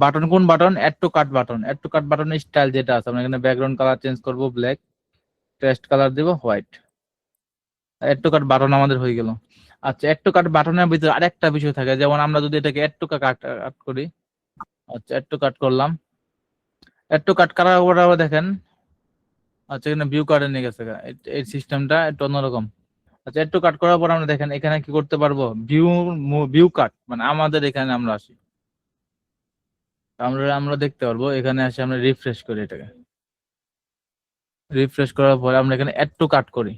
বাটন কোন button, add to cart button. Add to cart বাটনের স্টাইল যেটা আছে, আমরা এখানে ব্যাকগ্রাউন্ড কালার চেঞ্জ করব ব্ল্যাক, টেক্সট কালার দিব white, add to cart button আমাদের হয়ে গেল। আচ্ছা, অ্যাড টু কার্ট বাটনের ভিতরে আরেকটা বিষয় থাকে, যেমন আমরা যদি এটাকে অ্যাড টু কাট করি, আচ্ছা অ্যাড টু কাট করলাম, অ্যাড টু কাট করার পর দেখেন, আচ্ছা এখানে ভিউ কার্ডে নিয়ে গেছে, এই সিস্টেমটা একটু অন্যরকম। আচ্ছা অ্যাড টু কাট করার পর আমরা দেখেন এখানে কি করতে পারবো, ভিউ কাট, মানে আমাদের এখানে আমরা আসি, আমরা দেখতে পারবো, এখানে আসে আমরা রিফ্রেশ করি, এটাকে রিফ্রেশ করার পরে আমরা এখানে অ্যাড টু কাট করি,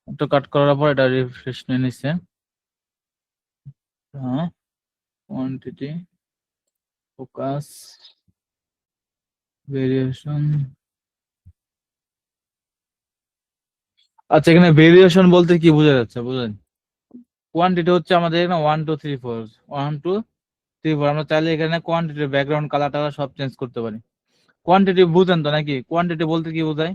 অ্যাড টু কাট করার পর এটা রিফ্রেশ নিয়ে নিচ্ছে। হ্যাঁ, কোয়ান্টিটি, ফোকাস, ভেরিয়েশন। আচ্ছা এখানে ভেরিয়েশন বলতে কি বোঝা যাচ্ছে বুঝলেন, কোয়ান্টিটি হচ্ছে আমাদের এখানে 1 2 3 4, 1 2 3 4, আমরা চাইলে এখানে কোয়ান্টিটির ব্যাকগ্রাউন্ড কালার টালার সব চেঞ্জ করতে পারি। কোয়ান্টিটি বুঝেন তো নাকি, কোয়ান্টিটি বলতে কি বোঝায়,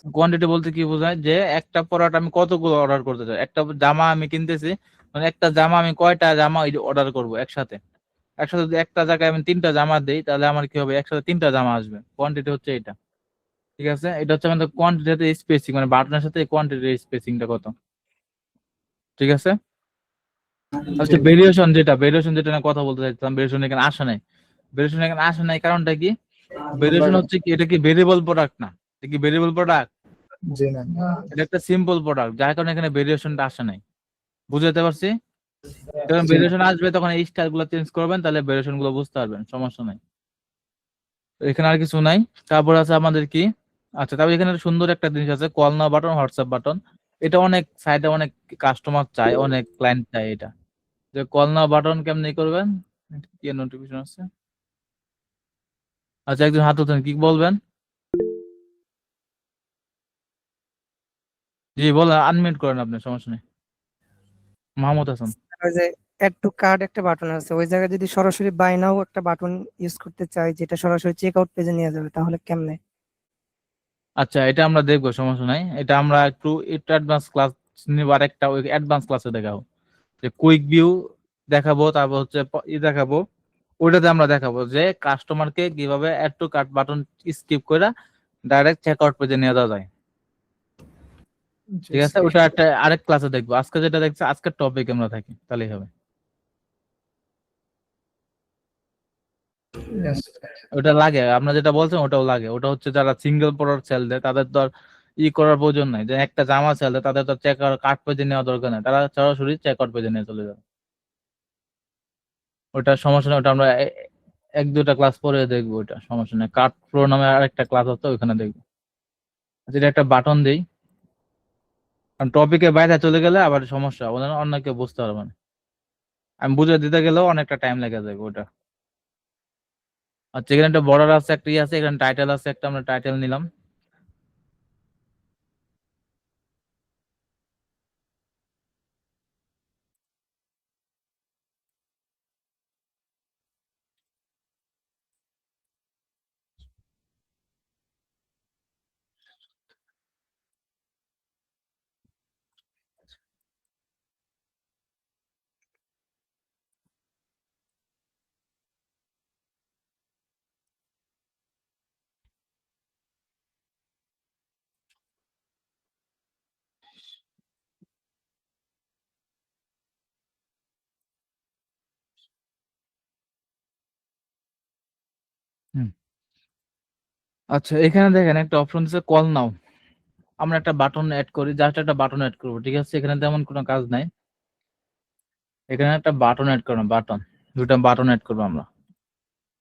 কোয়ান্টিটি বলতে কি বোঝায়, যে একটা প্রোডাক্ট আমি কতগুলো অর্ডার করতে চাই, একটা জামা আমি কিনতেছি, মানে একটা জামা আমি কয়টা জামা অর্ডার করব একসাথে, একসাথে যদি একটা জায়গায় আমি 3টা জামা দেই তাহলে আমার কি হবে, একসাথে 3টা জামা আসবে। কোয়ান্টিটি হচ্ছে এটা, ঠিক আছে। এটা হচ্ছে আমাদের কোয়ান্টিটিতে স্পেসিং, মানে বাটনের সাথে কোয়ান্টিটির স্পেসিংটা কত, ঠিক আছে। আচ্ছা ভেরিয়েশন যেটা না কথা বলতে চাইছিলাম, ভেরিয়েশন এখানে আসে নাই, ভেরিয়েশন এখানে আসে নাই, কারণটা কি, ভেরিয়েশন হচ্ছে কি, এটা কি ভেরিয়েবল প্রোডাক্ট না, এটা কি ভেরিয়েবল প্রোডাক্ট, জি না। এটা একটা সিম্পল প্রোডাক্ট, যার কারণে এখানে ভেরিয়েশনটা আসে নাই, বুঝাতে পারছি। যখন ভেরিয়েশন আসবে তখন এই স্টাইল গুলো চেঞ্জ করবেন, তাহলে ভেরিয়েশন গুলো বুঝতে পারবেন, সমস্যা নাই। তো এখানে আর কিছু নাই। তারপর আছে আমাদের কি, আচ্ছা তারপর এখানে সুন্দর একটা জিনিস আছে, call now button, WhatsApp button. এটা অনেক সাইডে অনেক কাস্টমার চায়, অনেক ক্লায়েন্ট চায় এটা, যে কল নাও বাটন কেমনি করবেন। কি নোটিফিকেশন আছে? আচ্ছা একজন হাত উঠান, কি বলবেন? জি বলেন, আনমিউট করেন আপনি, সমস্যা নেই। মাহমুদ হাসান। ওই যে অ্যাড টু কার্ড একটা বাটন আছে, ওই জায়গায় যদি সরাসরি বাই নাও একটা বাটন ইউজ করতে চাই যেটা সরাসরি চেক আউট পেজে নিয়ে যাবে, তাহলে কেমনে? আচ্ছা এটা আমরা দেখবো, সমস্যা নাই। এটা আমরা একটু অ্যাডভান্স ক্লাস নিব, আর একটা ওই অ্যাডভান্স ক্লাসে দেখাবো, যে কুইক ভিউ দেখাবো, তারপর হচ্ছে দেখাবো, ওইটাতে আমরা দেখাবো যে কাস্টমারকে কিভাবে add to cart button skip করে ডাইরেক্ট চেক আউট পেজে নিয়ে যাওয়া যায়। ঠিক আছে, ওটা একটা আরেক ক্লাসে দেখবো। আজকে যেটা দেখছি, আজকের টপিক আমরা থাকি, তাহলেই হবে। Yes. ওটা লাগে, আপনারা যেটা বলছেন ওটাও লাগে। ওটা হচ্ছে যারা সিঙ্গেল প্রোডাক্ট সেল দেয় তাদের তো আর করার প্রয়োজন নাই, যে একটা জামা সেল দেয় তাদের তো চেক কার্ট পেজে নেওয়া দরকার নাই, তারা সরাসরি চেক আউট পেজে নিয়ে চলে যাবে। ওটা সমস্যা নেই, ওটা আমরা এক দুটা ক্লাস পরে দেখবো, ওটা সমস্যা নেই। কার্ট প্রো নামে আরেকটা ক্লাস আছে, ওইখানে দেখবো। যেটা একটা বাটন দেই, কারণ টপিকের বাইরে চলে গেলে আবার সমস্যা, অন্য কেউ বুঝতে পারবে না, আমি বুঝে দিতে গেলেও অনেকটা টাইম লেগে যাবে ওটা। আচ্ছা এখানে একটা বর্ডার আছে, একটা আছে, এখানে টাইটেল আছে একটা, আমরা টাইটেল নিলাম। হুম। আচ্ছা এখানে দেখেন একটা অপশন আছে কল নাও, আমরা একটা বাটন অ্যাড করি, জাস্ট একটা বাটন অ্যাড করবো, ঠিক আছে? এখানে তেমন কোনো কাজ নাই, এখানে একটা বাটন অ্যাড করবো, বাটন, দুটা বাটন অ্যাড করবো আমরা,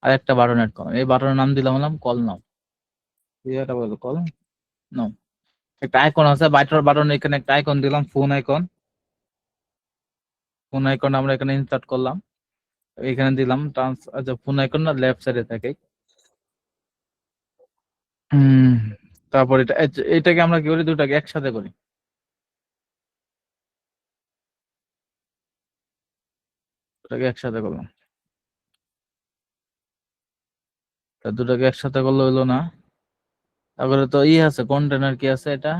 আর একটা বাটন অ্যাড করবো। এই বাটনের নাম দিলাম হলাম কল নাও, এটা বলবো কল নাও। একটা আইকন আছে বাটন, এখানে একটা আইকন দিলাম, ফোন আইকন। ফোন আইকন আমরা এখানে ইনসার্ট করলাম, এখানে দিলাম আচ্ছা ফোন আইকন না লেফট সাইডে থাকে। তারপর এটাকে আমরা কি করি, দুটাকে একসাথে করি, দুটাকে একসাথে করলাম। তা দুটাকে একসাথে করলে হইলো না। তারপরে তো আছে কন্টেনার, কি আছে এটা,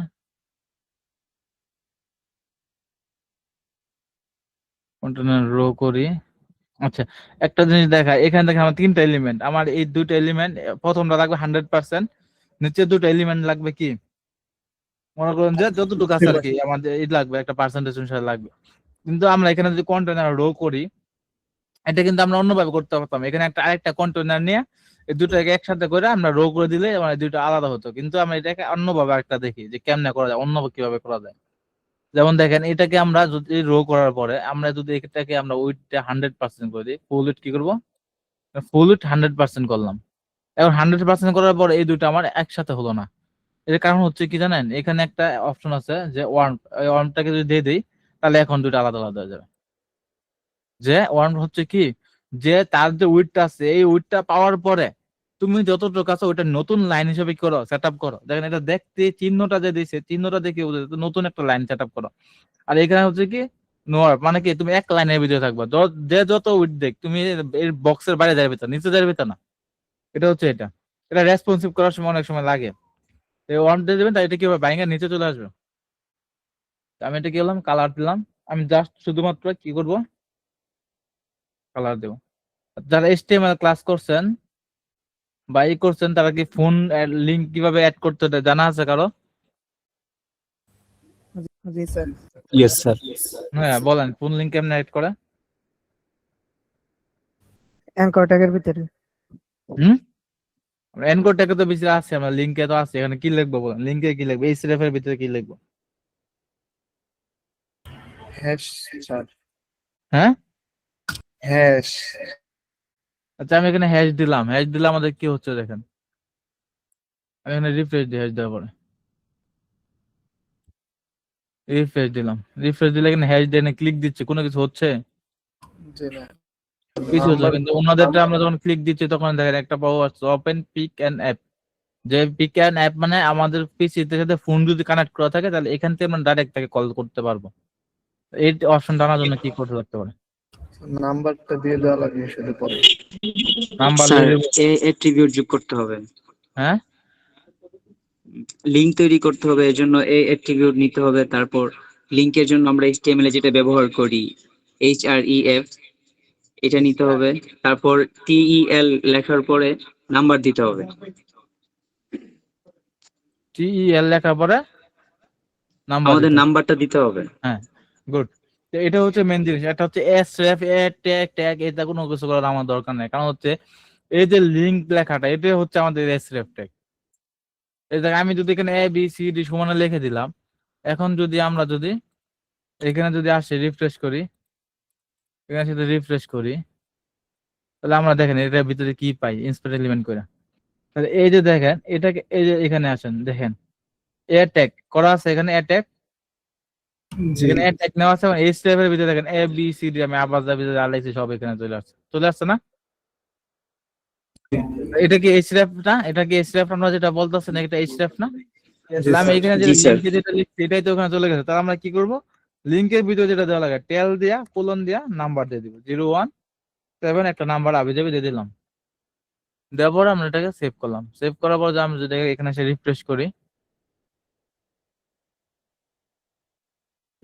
কন্টেনার রো করি। আচ্ছা একটা জিনিস দেখা, এখানে দেখেন আমার তিনটা এলিমেন্ট, আমার এই দুটো এলিমেন্ট, প্রথমটা লাগবে 100%, নিচে দুটো এলিমেন্ট লাগবে কি, মনে করেন যে যতটুকু আছে আর কি, আমাদের এই লাগবে একটা পার্সেন্টেজ অনুসারে লাগবে। কিন্তু আমরা এখানে যদি কন্টেনার রো করি, এটা কিন্তু আমরা অন্যভাবে করতে পারতাম, এখানে একটা আরেকটা কন্টেনার নিয়ে এই দুটোকে একসাথে করে আমরা রো করে দিলে মানে দুটো আলাদা হতো। কিন্তু আমরা এটাকে অন্যভাবে একটা দেখি যে কেমনে করা যায়, অন্য কিভাবে করা যায়। যেমন দেখেন এটাকে আমরা যদি রো করার পরে আমরা যদি এটাকে আমরা উইথটা 100% করে দিই, ফুল উইথ কি করবো, ফুল উইথ 100% করলাম। এখন 100% করার পর এই দুটো আমার একসাথে হলো না। এর কারণ হচ্ছে কি জানেন, এখানে একটা অপশন আছে যে ওয়ার্ম, এই ওয়ার্মটাকে যদি দিয়ে দিই তাহলে এখন দুটো আলাদা আলাদা হয়ে যাবে। যে ওয়ার্ম হচ্ছে কি, যে তার যে উইডটা আছে এই উইডটা পাওয়ার পরে তুমি যতটুকু আছে ওইটা নতুন লাইন হিসেবে করো, সেট আপ করো। দেখেন এটা দেখতে চিহ্নটা যে দিয়েছে, চিহ্নটা দেখে নতুন একটা লাইন সেট আপ করো। আর এখানে হচ্ছে কি নোয়ার, মানে কি তুমি এক লাইনের ভিতরে থাকবা, যে যত উইড দেখ তুমি এর বক্সের বাইরে যাবে তা নিচে যাবে তা না। এটা হচ্ছে এটা, এটা রেসপন্সিভ করার সময় অনেক সময় লাগে। এই ওয়ার্ম দিয়ে দেবেন তাই এটা কি হবে, বাইঙ্গা নিচে চলে আসবে। আমি এটা কি করলাম, কালার দিলাম। আমি জাস্ট শুধুমাত্র কি করব, কালার দেবো। যারা HTML ক্লাস করছেন বা করছেন তারা কি ফোন লিংক কিভাবে অ্যাড করতে জানা আছে কারো? জি স্যার। Yes, sir. হ্যাঁ বলেন, ফোন লিংক কেমনে অ্যাড করে? অ্যাঙ্কর ট্যাগের ভিতরে। হুম, এনকোড ট্যাগে তো বেশি আছে, আমরা লিংকে তো আছে। এখানে কি লিখবো বলেন, লিংকে কি লিখবো, এই সিলেফের ভিতরে কি লিখবো? Hash sir. হ্যাঁ হ্যাশ আচ্ছা, আমি এখানে হ্যাশ দিলাম, আমাদের কি হচ্ছে দেখেন। আমি এখানে রিফ্রেশ দিই, হ্যাশ দেওয়ার পরে রিফ্রেশ দিলে এখানে হ্যাশ দিয়ে ক্লিক দিচ্ছে, কোনো কিছু হচ্ছে? জি না কিছু হচ্ছে না। নাম্বার কিন্তু ওনাদেরটা আমরা যখন ক্লিক দিচ্ছি তখন দেখেন একটা পাওয়া যাচ্ছে ওপেন পিক অ্যান্ড অ্যাপ। যে পিক অ্যান্ড অ্যাপ মানে আমাদের পিসিতে সাথে ফোন যদি কানেক্ট করা থাকে তাহলে এখান থেকে আমরা ডাইরেক্ট তাকে কল করতে পারবো। এই অপশনটা আনার জন্য কি করতে লাগতে পারে? নাম্বারটা দিয়ে দেওয়া লাগবে শুধু পরে। নাম্বার স্যার দিয়ে দেবো। অ্যাট্রিবিউট যোগ করতে হবে, হ্যাঁ লিংক তৈরি করতে হবে, এর জন্য অ্যাট্রিবিউট নিতে হবে। তারপর লিংকের জন্য আমরা HTML এ যেটা ব্যবহার করি href, এটা নিতে হবে। তারপর tel লেখার পরে নাম্বার দিতে হবে। টিইএল লেখার পরে নাম্বার আমাদের দিতে হবে। নাম্বারটা দিতে হবে। হ্যাঁ গুড। এটা হচ্ছে মেন জিনিস। এটা হচ্ছে এসরেফ ট্যাগ ট্যাগ, এটা কোনো কিছু করার আমার দরকার নেই, কারণ হচ্ছে এই যে লিংক লেখাটা এটা হচ্ছে আমাদের এসরেফ ট্যাগ। এই জায়গায় আমি যদি এখানে ABCD সমানে লিখে দিলাম, এখন যদি আমরা যদি এখানে যদি আসি রিফ্রেশ করি, এখানে যদি রিফ্রেশ করি তাহলে আমরা দেখেন এটার ভিতরে কি পাই ইন্সপেক্ট এলিমেন্ট করে। তাহলে এই যে দেখেন এটাকে, এই যে এখানে আসেন দেখেন ট্যাগ করা আছে, এখানে ট্যাগ, জি এখানে ট্যাগ নেওয়া আছে, এবং এই স্টেপের ভিতরে দেখেন ABCD আমি আবার যাবি আলাইছি সব এখানে চলে আসছে না? এটা কি এইচরেফ না? এটা কি এইচরেফ আমরা যেটা বলতেছি না, এটা এইচরেফ না? জি তাহলে আমি স্যার এখানে জি যেটা স্যার। লিংকে যেটা লিখছি এটাই তো ওখানে চলে গেছে। তাহলে আমরা কি করব, লিংকের ভিতরে যেটা দেওয়া লাগে টেল দিয়া কোলন দিয়া নাম্বার দিয়ে দিব 017, একটা নাম্বার আবি যাবি দিয়ে দিলাম। দেওয়ার পরে আমরা এটাকে সেভ করলাম। সেভ করার পর আমি যদি এখানে এসে রিফ্রেশ করি,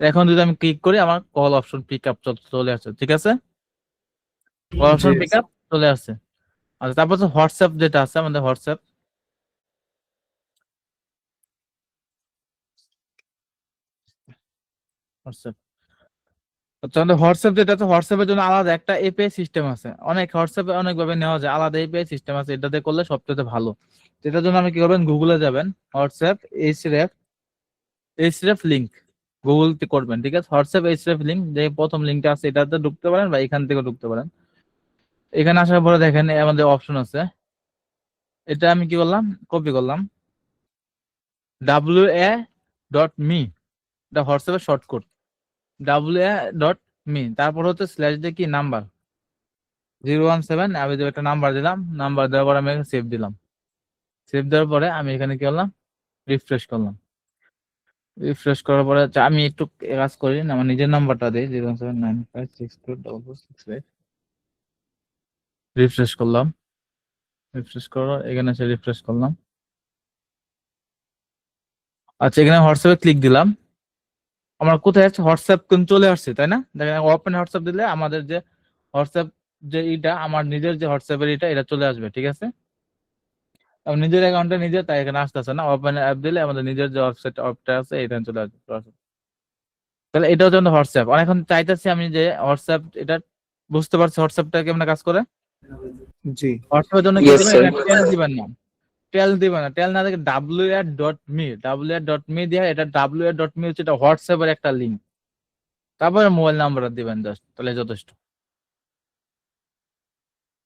এখন যদি আমি ক্লিক করি আমার কল অপশন পিক আপ চলে আসছে, ঠিক আছে? কল জি অপশন পিক আপ চলে আসছে। আচ্ছা, তারপর হচ্ছে হোয়াটসঅ্যাপ যেটা আছে আমাদের হোয়াটসঅ্যাপ, হোয়াটসঅ্যাপ আচ্ছা, আমাদের হোয়াটসঅ্যাপ যেটা আছে হোয়াটসঅ্যাপের জন্য আলাদা একটা এপিআই সিস্টেম আছে। অনেক হোয়াটসঅ্যাপে অনেক ভাবে নেওয়া যায়, আলাদা এপিআই সিস্টেম আছে, এটাতে করলে সবচেয়ে ভালো। এটার জন্য আপনি কি করবেন, গুগলে যাবেন, হোয়াটসঅ্যাপ এইচরেফ লিংক গুগলতে করবেন, ঠিক আছে? হোয়াটসঅ্যাপ এইচরেফ লিংক, যে প্রথম লিংকটা আছে এটাতে ঢুকতে পারেন বা এখান থেকে ঢুকতে পারেন। এখানে আসার পরে দেখেন আমাদের অপশন আছে, এটা আমি কি করলাম, কপি করলাম wa.me, এটা হোয়াটসঅ্যাপের শর্টকাট wa.me, তারপর হচ্ছে স্ল্যাশ দিয়ে কি নাম্বার 017, আমি যে একটা নাম্বার দিলাম, নাম্বার দেওয়ার পর আমি সেভ দিলাম। সেভ দেওয়ার পরে আমি এখানে কি করলাম, রিফ্রেশ করলাম। রিফ্রেশ করার পরে আচ্ছা, আমি একটু কাজ করি না, আমার নিজের নাম্বারটা দিই 079562625। রিফ্রেশ করলাম, রিফ্রেশ করো, এখানে এসে রিফ্রেশ করলাম। আচ্ছা, এখানে হোয়াটসঅ্যাপে ক্লিক দিলাম, আমরা কোথায় আছে, হোয়াটসঅ্যাপ কিন্তু চলে আসছে, তাই না? দেখেন ওপেন হোয়াটসঅ্যাপ দিলে আমাদের যে হোয়াটসঅ্যাপ, যে এটা আমার নিজের যে হোয়াটসঅ্যাপের এটা চলে আসবে, ঠিক আছে? নিজের অ্যাকাউন্টে নিজে, তাই এখানে আসতেছে না। ওপেন অ্যাপ দিলে আমাদের নিজের যে ওয়েবসাইট অ্যাপটা আছে এটা চলে আসবে। তাহলে এটা হচ্ছে আমাদের হোয়াটসঅ্যাপ। আর এখন চাইতেছি আমি যে হোয়াটসঅ্যাপ, এটা বুঝতে পারছি হোয়াটসঅ্যাপটা কেমন কাজ করে। জি হোয়াটসঅ্যাপের জন্য কি ইয়েস করবেন, স্যার। এখানে টেল দিবেন না, টেল না দেখে wr.me দিয়ে, এটা wr.me হচ্ছে এটা হোয়াটসঅ্যাপের একটা লিঙ্ক, তারপরে মোবাইল নাম্বার দিবেন জাস্ট, তাহলে যথেষ্ট,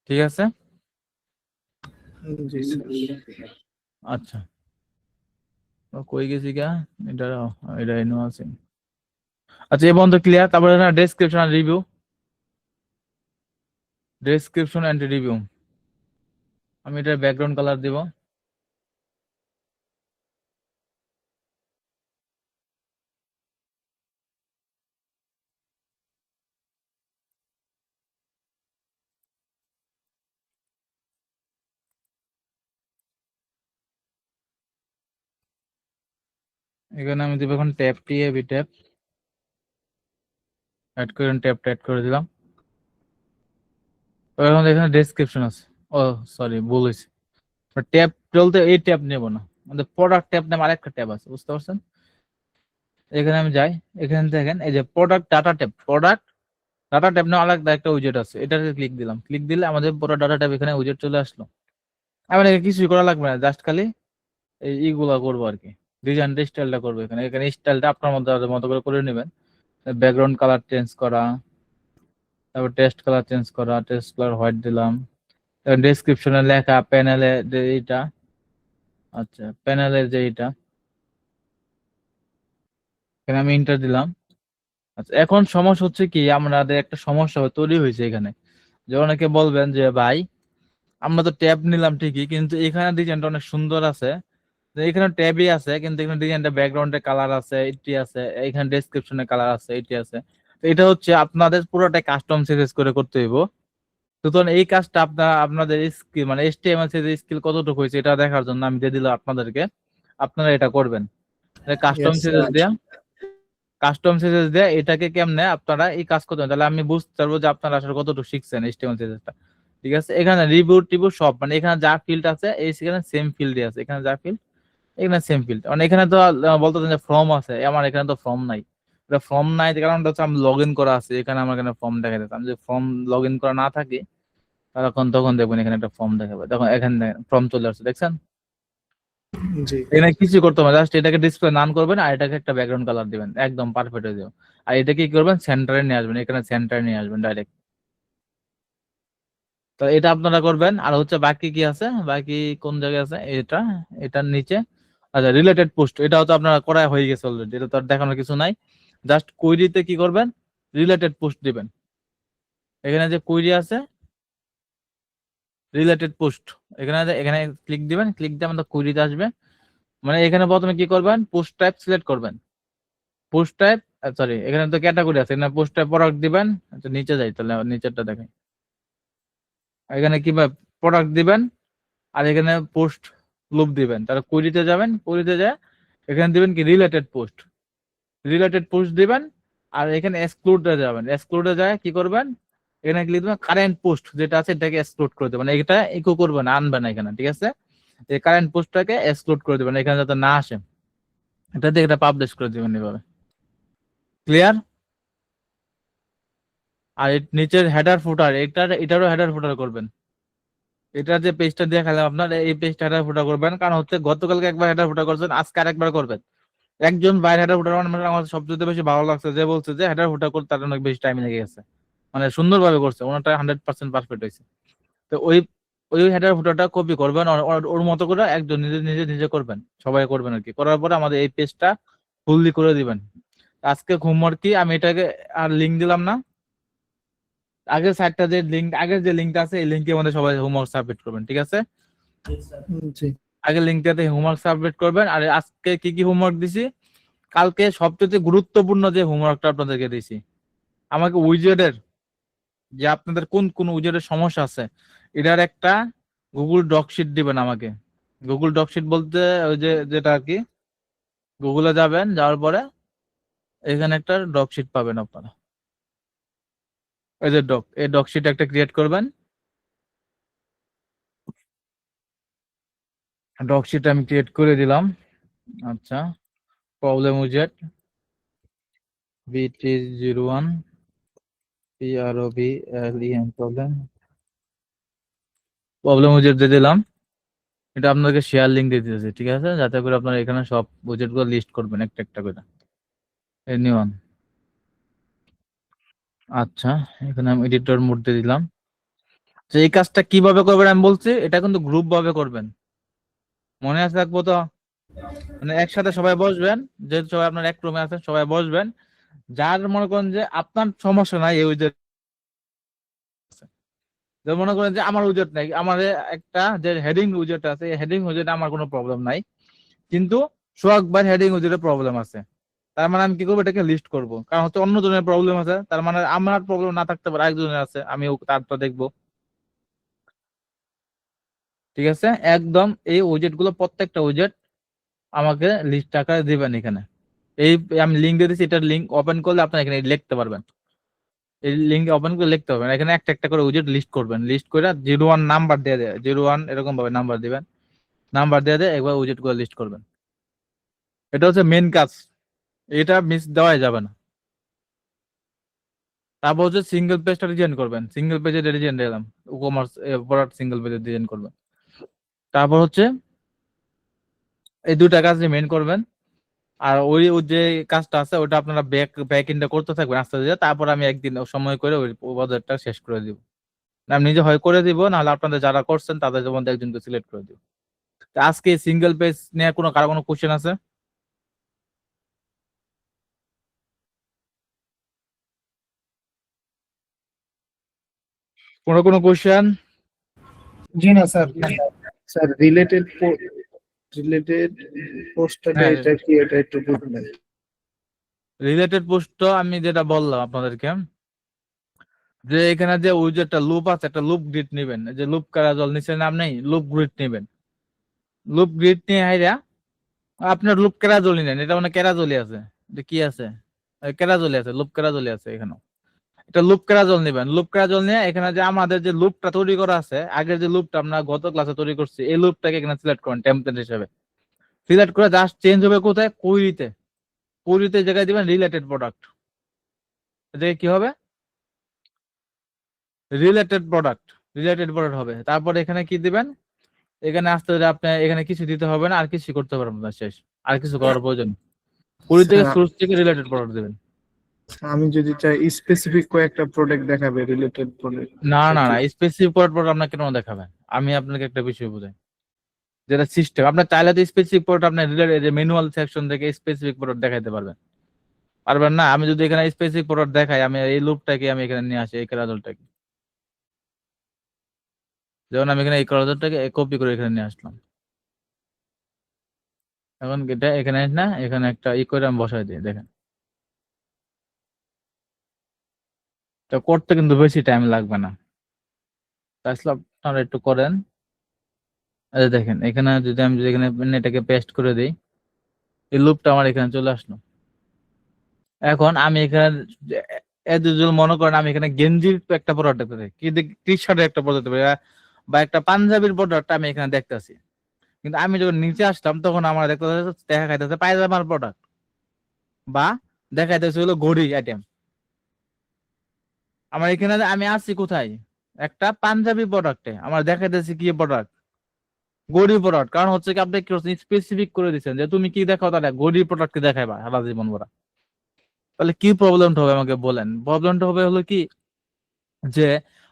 ঠিক আছে? জি স্যার আচ্ছা, কই গেছি গা, এটা এটা এনো আছে। আচ্ছা, এই বন্ধ ক্লিয়ার। তারপরে ডেসক্রিপশন আর রিভিউ, ডেসক্রিপশন এন্ড রিভিউ, আমি এটার ব্যাকগ্রাউন্ড কালার দিব। এখানে আমি দিব এখন ট্যাব টিএবি ট্যাব অ্যাড করে, ট্যাবটা অ্যাড করে দিলাম। তো এখন এখানে ডেসক্রিপশন আছে, ও সরি ভুল হয়েছে, ট্যাব চলতে এই ট্যাব নেব না, আমাদের প্রোডাক্ট ট্যাব নামে আরেকটা ট্যাব আছে, বুঝতে পারছেন? এখানে আমি যাই, এখানে দেখেন এই যে product data tab, product data tab নামে আলাদা একটা উইজেট আছে, এটাতে ক্লিক দিলাম, ক্লিক দিলে আমাদের পুরো ডাটা ট্যাব এখানে উইজেট চলে আসলো। এমন কিছুই করা লাগবে না, জাস্ট খালি এইগুলা করবো আর কি, ডিজাইন স্টাইলটা করবো। এখানে এখানে স্টাইলটা আপনার মতো মতো করে নেবেন, ব্যাকগ্রাউন্ড কালার চেঞ্জ করা, তারপর টেক্সট কালার চেঞ্জ করা, টেক্সট কালার হোয়াইট দিলাম। ডেসক্রিপশনে লেখা প্যানেলে যে এইটা, আচ্ছা প্যানেলের যে এইটা, এখানে আমি ইন্টার দিলাম। আচ্ছা এখন সমস্যা হচ্ছে কি, আমাদের একটা সমস্যা তৈরি হয়েছে এখানে, যে অনেকে বলবেন যে ভাই আমরা তো ট্যাব নিলাম ঠিকই, কিন্তু এখানে ডিজাইনটা অনেক সুন্দর আছে, তো এখানে ট্যাবই আছে কিন্তু এখানে ডিজাইনটা ব্যাকগ্রাউন্ডে কালার আছে, এটি আছে, এখানে ডেসক্রিপশনে কালার আছে, এটি আছে। তো এটা হচ্ছে আপনাদের পুরোটা কাস্টম সিরিজ করে করতে হইব। সুতরাং এই কাজটা আপনাদের স্কিল মানে HTML স্কিল কতটুকু হয়েছে এটা দেখার জন্য আমি দিয়ে দিলাম আপনাদেরকে, আপনারা এটা করবেন। Custom Yes, series sir. দেয়া, কাস্টম সিরিজ দেয়া এটাকে কেমনে আপনারা এই কাজ করতে হবে, তাহলে আমি বুঝতে পারবো যে আপনারা আসলে কতটুকু শিখছেন HTML সিরিজটা। ঠিক আছে, এখানে রিভিউ টিভিউ সব মানে এখানে যা ফিল্ড আছে এই সেখানে সেম ফিল্ডই আছে, এখানে যা ফিল্ড এখানে সেম ফিল্ড। মানে এখানে তো বলতেছেন যে ফর্ম আছে, আমার এখানে তো ফর্ম নাই। এটা ফর্ম নাই যে কারণটা হচ্ছে আমি লগ ইন করা আছে, এখানে আমার এখানে ফর্ম দেখা যাচ্ছে। আমি যদি ফর্ম লগ ইন করা না থাকে তখন দেখবেন এখানে একটা ফর্ম দেখাবে, তখন এখানে ফর্ম চলে আসছে, দেখছেন? জি, এখানে কিছু করতে হবে, জাস্ট এটাকে ডিসপ্লে নান করবেন আর এটাকে একটা ব্যাকগ্রাউন্ড কালার দিবেন, একদম পারফেক্ট হয়ে যাবে। আর এটাকে কি করবেন, সেন্টারে নিয়ে আসবেন, এখানে সেন্টারে নিয়ে আসবেন ডাইরেক্ট। তো এটা আপনারা করবেন। আর হচ্ছে বাকি কি আছে, বাকি কোন জায়গায় আছে, এটা এটার নিচে, আচ্ছা রিলেটেড পোস্ট, এটা হচ্ছে আপনারা করা হয়ে গেছে অলরেডি, এটা তো আর দেখানোর কিছু নাই। জাস্ট কুইরিতে কি করবেন, রিলেটেড পোস্ট দিবেন। এখানে যে কুইরি আছে রিলেটেড পোস্ট, এখানে ক্লিক দিবেন, ক্লিক দিয়ে আমাদের কুইরিতে আসবে। মানে এখানে প্রথমে কি করবেন, পোস্ট টাইপ সিলেক্ট করবেন, পোস্ট টাইপ সরি এখানে তো ক্যাটাগরি আছে, এখানে পোস্ট টাইপ প্রোডাক্ট দিবেন। আচ্ছা নিচে যাই তাহলে, নিচেরটা দেখেন, এখানে কিভাবে প্রোডাক্ট দিবেন, আর এখানে পোস্ট লুপ দিবেন। তাহলে কুইরিতে যাবেন, কুইরিতে যায় এখানে দিবেন কি রিলেটেড পোস্ট, রিলেটেড পোস্ট দিবেন। আর এখানে এক্সক্লুডে যাবেন, এক্সক্লুডে যায় কি করবেন, এখানে ক্লিক দিবেন, কারেন্ট পোস্ট যেটা আছে এটাকে এক্সক্লুড করে দেবেন, এটা ইকো করবেন না, আনবেন না এখানে। ঠিক আছে, এই কারেন্ট পোস্টটাকে এক্সক্লুড করে দেবেন, এখানে যাতে না আসে, এটা দিয়ে এটা পাবলিশ করে দিবেন এভাবে। ক্লিয়ার? আর নিচের হেডার ফুটার এটারও হেডার ফুটার করবেন। এটা যে পেজটা দিয়ে খেলাম আপনার, এই পেজটা হেডার ফুটার করবেন, কারণ হচ্ছে গতকালকে একবার হেডার ফুটার করছেন, আজকে আরেকবার করবেন। একজন বাইরে হেডার ফুটার মানে আমার সবচেয়ে বেশি ভালো লাগছে, যে বলছে যে হেডার ফুটার করতে তার অনেক বেশি টাইম লেগে গেছে, মানে সুন্দরভাবে করছে, ওনারটা 100% পারফেক্ট হয়েছে। তো ওই ওই হেডার ফুটারটা কপি করবেন, ওর মতো করে একজন নিজে নিজে নিজে করবেন, সবাই করবেন আর কি। করার পরে আমাদের এই পেজটা ফুললি করে দিবেন। আজকে হোমওয়ার্ক কি, আমি এটাকে আর লিঙ্ক দিলাম না, আগের সাইটটা যে লিঙ্ক, আগের যে লিঙ্কটা আছে এই লিঙ্কে আমাদের সবাই হোমওয়ার্ক সাবমিট করবেন। ঠিক আছে, জি, আগের লিঙ্কটাতে হোমওয়ার্ক সাবমিট করবেন। আর আজকে কি কি হোমওয়ার্ক দিছি, কালকে সবচেয়ে গুরুত্বপূর্ণ যে হোমওয়ার্কটা আপনাদেরকে দিছি, আমাকে উইজেটের যে আপনাদের কোন কোন উইজেটের সমস্যা আছে এটার একটা গুগল ডকশিট দিবেন আমাকে। গুগল ডকশিট বলতে ওই যে যেটা আর কি, গুগলে যাবেন, যাওয়ার পরে এখানে একটা ডকশিট পাবেন আপনারা, এই যে এই ডকশিট একটা ক্রিয়েট করবেন। ডকশিট আমি ক্রিয়েট করে দিলাম। আচ্ছা, প্রবলেম উইজেট BT01 PROBLEM প্রবলেম উইজেট দিয়ে দিলাম। এটা আপনাদেরকে শেয়ার লিঙ্ক দিয়ে দিতেছি, ঠিক আছে, যাতে করে আপনারা এখানে সব উইজেট গুলো লিস্ট করবেন একটা একটা করে। এনিওয়ান, আচ্ছা এখানে আমি এডিটর মোড দিয়ে দিলাম। তো এই কাজটা কিভাবে করবেন আমি বলছি, এটা কিন্তু গ্রুপ ভাবে করবেন, মনে আছে রাখবো তো। মানে একসাথে সবাই বসবেন, যেহেতু সবাই আপনার এক রুমে আছেন, সবাই বসবেন। যার মনে করেন যে আপনার সমস্যা নাই এই উইজেট, মনে করেন যে আমার উইজেট নাই, আমার একটা যে হেডিং উইজেট আছে এই হেডিং উইজেট আমার কোনো প্রবলেম নাই, কিন্তু সোহাগ ভাই হেডিং উইজেটে প্রবলেম আছে। তার মানে আমি কি করবো, এটাকে লিস্ট করব, কারণ হচ্ছে অন্য জনের প্রবলেম আছে, তার মানে আমার প্রবলেম না থাকতে পারে আরেকজনের আছে, আমি তারটা দেখবো। ঠিক আছে, একদম এই উইজেট গুলো প্রত্যেকটা উইজেট আমাকে লিস্ট আকারে দিবেন এখানে। এই আমি লিঙ্ক দিয়ে দিচ্ছি, এটার লিঙ্ক ওপেন করলে আপনারা এখানে লিখতে পারবেন, এই লিঙ্ক ওপেন করে লিখতে পারবেন। এখানে একটা একটা করে উইজেট লিস্ট করবেন, লিস্ট করে 01 নাম্বার দিয়ে দেয়, 01 এরকম ভাবে নাম্বার দিবেন, নাম্বার দিয়ে দেয় একবার উইজেট গুলো লিস্ট করবেন। এটা হচ্ছে মেন কাজ, এটা মিস দেওয়াই যাবে না। তারপর হচ্ছে সিঙ্গেল পেজটা ডিজাইন করবেন, সিঙ্গেল পেজে ডিজাইন দিলাম, কমার্স প্রোডাক্ট সিঙ্গেল পেজে ডিজাইন করবেন। তারপর হচ্ছে এই দুটা কাজ মেন করবেন। আর ওই যে কাজটা আছে ওটা আপনারা ব্যাক এন্ডে করতে থাকবেন আস্তে আস্তে, তারপর আমি একদিন সময় করে ওই প্রজেক্টটা শেষ করে দিব। আমি নিজে হয় করে দিব, নাহলে আপনাদের যারা করছেন তাদের মধ্যে একজনকে সিলেক্ট করে দিব। তো আজকে সিঙ্গেল পেজ নিয়ে কারো কোনো কোশ্চেন আছে? কোনো কোশ্চেন? জি না স্যার, স্যার রিলেটেড পোস্টটা হ্যাঁ, এটা কি, এটা একটু বলবেন? রিলেটেড পোস্ট আমি যেটা বললাম আপনাদেরকে, যে এখানে যে ওই যে একটা লুপ আছে, একটা লুপ গ্রিড নেবেন, যে লুপ কারাজল নিচে নাম নেই, লুপ গ্রিড নেবেন। লুপ গ্রিড নিয়ে হাইরা আপনার লুপ কেরাজলি নেন, এটা মানে কেরাজলি আছে, এটা কি আছে, কেরাজলি আছে, লুপ কেরাজলি আছে এখানে। এটা লুপ কেরাজল নেবেন। লুপ কেরাজল নিয়ে এখানে যে আমাদের যে লুপটা তৈরি করা আছে, আগের যে লুপটা আমরা গত ক্লাসে তৈরি করছি, এই লুপটাকে এখানে সিলেক্ট করেন টেমপ্লেট হিসেবে। সিলেক্ট করে জাস্ট চেঞ্জ হবে কোথায়, কুইরিতে। কুইরিতে জায়গায় দিবেন রিলেটেড প্রোডাক্ট, এটাকে কি হবে, রিলেটেড প্রোডাক্ট হবে। তারপর এখানে কি দিবেন, এখানে আসতে হলে আপনি এখানে কিছু দিতে হবে না, আর কিছু করতে পারবেন না, শেষ। আর কিছু করার প্রয়োজন নেই। কুড়ি থেকে স্যার, সোর্স থেকে রিলেটেড প্রোডাক্ট দিবেন। আমি যদি চাই স্পেসিফিক কয়েকটা প্রোডাক্ট দেখাবে রিলেটেড প্রোডাক্ট। না না না, স্পেসিফিক প্রোডাক্ট আপনাকে কেন দেখাবেন? আমি আপনাকে একটা বিষয় বুঝাই, যেটা সিস্টেম। আপনার চাইলে তো স্পেসিফিক প্রোডাক্ট আপনার ম্যানুয়াল সেকশন থেকে স্পেসিফিক প্রোডাক্ট দেখাইতে পারবেন, পারবেন না? আমি যদি এখানে স্পেসিফিক প্রোডাক্ট দেখাই, আমি এই লুপটাকে আমি এখানে নিয়ে আসি, এই কেরাজলটাকে, যেমন আমি এখানে এই কেরাজলটাকে কপি করে এখানে নিয়ে আসলাম। এখন এটা এখানে না, এখানে একটা করে আমি বসাই দিই, দেখেন। তো করতে কিন্তু বেশি টাইম লাগবে না, তাহলে আপনারা একটু করেন। এই দেখেন, এখানে যদি এখানে এটাকে পেস্ট করে দিই, এই লুপটা আমার এখানে চলে আসলো। এখন আমি এখানে মনে করেন আমি এখানে গেঞ্জির একটা প্রোডাক্ট দেখতে পাই, কি টি শার্টের একটা প্রোডাক্ট দেখতে পাই, বা একটা পাঞ্জাবির প্রোডাক্ট আমি এখানে দেখতেছি। কিন্তু আমি যখন নিচে আসলাম তখন আমার দেখা খাইতেছে পায়জামার প্রোডাক্ট, বা দেখা যাচ্ছে হলো ঘড়ি আইটেম। আমার এখানে আমি আছি কোথায়, একটা পাঞ্জাবি প্রোডাক্টে আমার দেখাইতেছি কি প্রোডাক্ট, গড়ি প্রোডাক্ট। কারণ হচ্ছে কি আপনি স্পেসিফিক করে দিচ্ছেন যে তুমি কি দেখাও, তাহলে গড়ি প্রোডাক্ট দেখাইবা সারা জীবন ভরা। তাহলে কি প্রবলেমটা হবে আমাকে বলেন? প্রবলেমটা হবে হলো কি, যে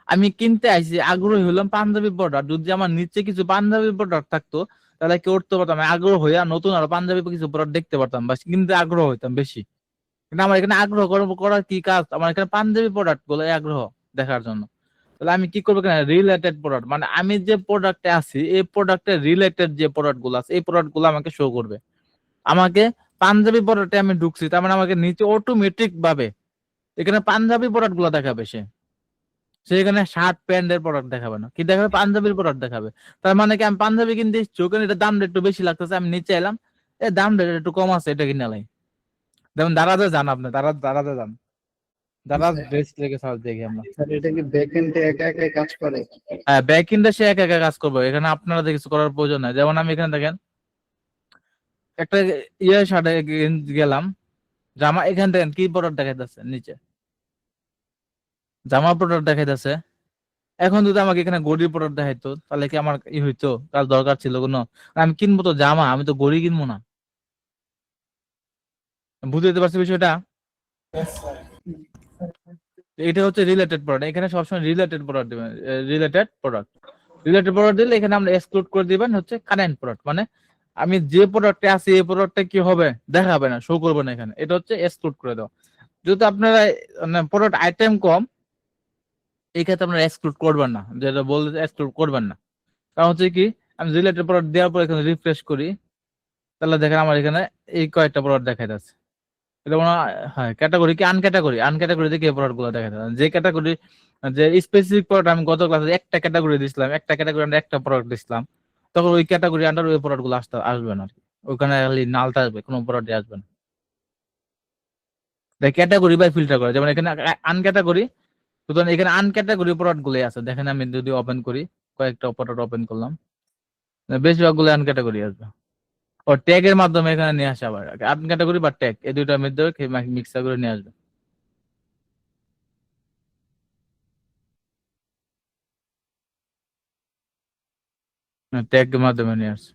আমি কিনতে আইছি, আগ্রহী হলাম পাঞ্জাবি প্রোডাক্ট, যদি আমার নিচে কিছু পাঞ্জাবি প্রোডাক্ট থাকতো তাহলে কি করতে পারতাম, আমি আগ্রহ হইয়া নতুন আরো পাঞ্জাবি কিছু প্রোডাক্ট দেখতে পারতাম বা কিনতে আগ্রহ হইতাম বেশি। কিন্তু আমার এখানে আগ্রহ করার কি কাজ, আমার এখানে পাঞ্জাবি প্রোডাক্ট গুলো আগ্রহ দেখার জন্য। তাহলে আমি কি করবো, কেন রিলেটেড প্রোডাক্ট, মানে আমি যে প্রোডাক্টে আছি এই প্রোডাক্টের রিলেটেড যে প্রোডাক্ট গুলো আছে এই প্রোডাক্ট গুলো আমাকে শো করবে। আমাকে পাঞ্জাবি প্রোডাক্টে আমি ঢুকছি, তার মানে আমাকে নিচে অটোমেটিক ভাবে এখানে পাঞ্জাবি প্রোডাক্ট গুলো দেখাবে। সেখানে শার্ট প্যান্টের প্রোডাক্ট দেখাবে না, কি দেখাবে, পাঞ্জাবির প্রোডাক্ট দেখাবে। তার মানে কি আমি পাঞ্জাবি কিনতে ইচ্ছুক, ওখানে এটা দামটা একটু বেশি লাগতেছে, আমি নিচে এলাম, এই দামটা একটু কম আছে, এটা কিনে লাই। যেমন দারাজে যান, আপনি দারাজে যান, দারাজ ড্রেস থেকে সার্চ দেখি আমরা। স্যার এটা কি ব্যাকএন্ডে একা একা কাজ করে? হ্যাঁ, ব্যাক এন্ডে সে একা একা কাজ করবে, এখানে আপনারা কিছু করার প্রয়োজন নাই। যেমন আমি এখানে দেখেন একটা শার্টে গেলাম, জামা, এখান দেখেন কি প্রোডাক্ট দেখাইতেছে, নিচে জামা প্রোডাক্ট দেখাইতেছে। এখন যদি আমাকে এখানে গড়ির প্রোডাক্ট দেখাইতো তাহলে কি আমার হইতো, তার দরকার ছিল কোনো? আমি কিনবো তো জামা, আমি তো গড়ি কিনবো না। বুঝতে পারছি বিষয়টা? এটা হচ্ছে রিলেটেড প্রোডাক্ট, এখানে সবসময় রিলেটেড প্রোডাক্ট দিবেন, রিলেটেড প্রোডাক্ট দিলে এখানে আমরা এক্সক্লুড করে দিবেন হচ্ছে কারেন্ট প্রোডাক্ট, মানে আমি যে প্রোডাক্টে আছি এই প্রোডাক্টটা কি হবে, দেখাবে না, শো করবে না এখানে, এটা হচ্ছে এক্সক্লুড করে দাও। যদি আপনারা মানে প্রোডাক্ট আইটেম কম, এই ক্ষেত্রে আপনারা এক্সক্লুড করবেন না, যেটা বলতে এক্সক্লুড করবেন না। কারণ হচ্ছে কি, আমি রিলেটেড প্রোডাক্ট দেওয়ার পর এখানে রিফ্রেশ করি, তাহলে দেখেন আমার এখানে এই কয়েকটা প্রোডাক্ট দেখা যাচ্ছে। এটা মনে হয়, হ্যাঁ, ক্যাটাগরি কি আনক্যাটাগরি দেখে এই প্রোডাক্ট গুলো দেখা যাচ্ছে। যে ক্যাটাগরি, যে স্পেসিফিক প্রোডাক্ট আমি গত ক্লাসে একটা ক্যাটাগরি দিছিলাম, একটা ক্যাটাগরি আন্ডার একটা প্রোডাক্ট দিছিলাম, তখন ওই ক্যাটাগরি আন্ডার ওই প্রোডাক্ট গুলো আসবে না আর কি। ওখানে খালি নালটা আসবে, কোনো প্রোডাক্ট আসবে না। ক্যাটাগরি বাই ফিল্টার করে, যেমন এখানে আনক্যাটাগরি, সুতরাং এখানে আনক্যাটাগরি প্রোডাক্ট গুলো আছে। দেখেন আমি যদি ওপেন করি, কয়েকটা প্রোডাক্ট ওপেন করলাম, বেশিরভাগ গুলো আনক্যাটাগরি আসবে। ও ট্যাগ এর মাধ্যমে এখানে নিয়ে আসে, আবার আনক্যাটাগরি বা ট্যাগ এই দুইটার মধ্যে মিক্সার করে নিয়ে আসবে। ট্যাগ এর মাধ্যমে নিয়ে আসছে।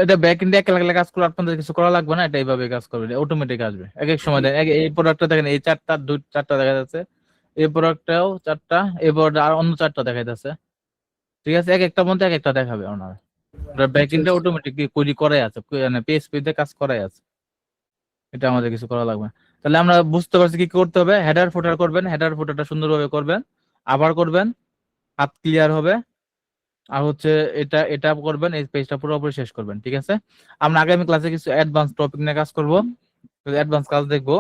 এটা ব্যাক এন্ডে এক লাখ কাজ করলে আপনাদের কিছু করা লাগবে না, এটা এইভাবে কাজ করবে, অটোমেটিক আসবে। এক এক সময় দেখেন এই প্রোডাক্টটা দেখেন এই চারটা দেখা যাচ্ছে, এই প্রোডাক্টটাও চারটা, এই প্রোডাক্ট আর অন্য চারটা দেখা যাচ্ছে। ঠিক আছে, এক একটা মধ্যে এক একটা দেখাবে ওনার। ব্যাক এন্ডে অটোমেটিক কোড করাই আছে, মানে পিএইচপি তে কাজ করাই আছে, এটা আমাদের কিছু করা লাগবে না। তাহলে আমরা বুঝতে পারছি কি করতে হবে। হেডার ফুটার করবেন, হেডার ফুটারটা সুন্দরভাবে করবেন, আবার করবেন, হাত ক্লিয়ার হবে। আর হচ্ছে এটা এটা করবেন, এই পেজটা পুরোপুরি শেষ করবেন। ঠিক আছে, আমরা আগামী ক্লাসে কিছু অ্যাডভান্স টপিক নিয়ে কাজ করব, অ্যাডভান্স কাজ দেখবো।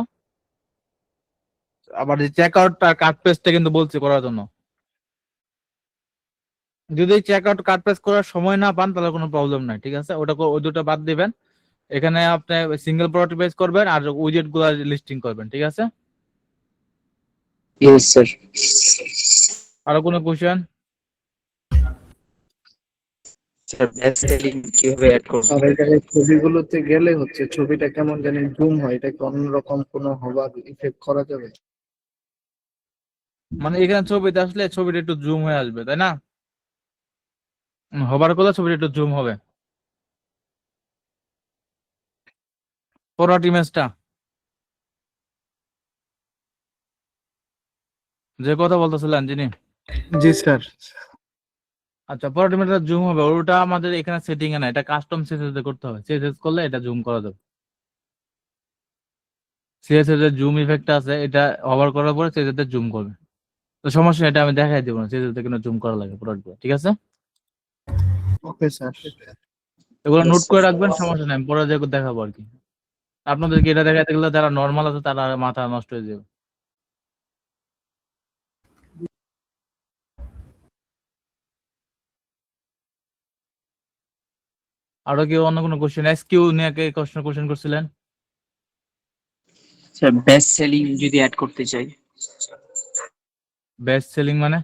আবার যে চেক আউট আর কাট পেজটা কিন্তু বলছি করার জন্য। যদি চেক আউট কাট পেজ করার সময় না পান তাহলে কোনো প্রবলেম নাই। ঠিক আছে, ওই দুটো বাদ দিবেন। এখানে আপনি সিঙ্গেল প্রোডাক্ট পেজ করবেন আর উইজেট গুলো লিস্টিং করবেন। ঠিক আছে, ইয়েস স্যার। আরো কোনো কোশ্চেন? স্যার বেস্ট সেলিং কিভাবে অ্যাড করব? আর এই জায়গায় ছবিগুলোতে গেলে হচ্ছে ছবিটা কেমন জানি জুম হয়, এটা কি অন্যরকম কোনো হবার ইফেক্ট করা যাবে? মানে এখানে ছবিতে আসলে ছবিটা একটু জুম হয়ে আসবে, তাই না? হবার কথা ছবিটা একটু জুম হবে। প্রোডাক্ট ইমেজটা যে কথা বলতেছিলেন যিনি, জি স্যার। আচ্ছা প্রোডাক্ট ইমেজটা জুম হবে, ওটা আমাদের এখানে সেটিং এ না, এটা কাস্টম সিএসএস এ করতে হবে। সিএসএস করলে এটা জুম করা যাবে। সিএসএস এর জুম ইফেক্ট আছে, এটা হবার করার পরে সিএসএস এর জুম করবে। তো সমস্যা নেই, এটা আমি দেখাই দেবো না সিএসএস এ কিন্তু জুম করা লাগে প্রোডাক্ট। ঠিক আছে, ওকে স্যার। এগুলো নোট করে রাখবেন, সমস্যা নেই, আমি পরে যে দেখাবো আর কি। আপনাদেরকে এটা দেখাতে গেলে যারা নর্মাল আছে তারা মাথা নষ্ট হয়ে যাবে। আরো কেউ অন্য কোনো কোশ্চেন, এসকিউ নিয়ে কে কোশ্চেন করছিলেন? স্যার বেস্ট সেলিং যদি অ্যাড করতে চাই, বেস্ট সেলিং মানে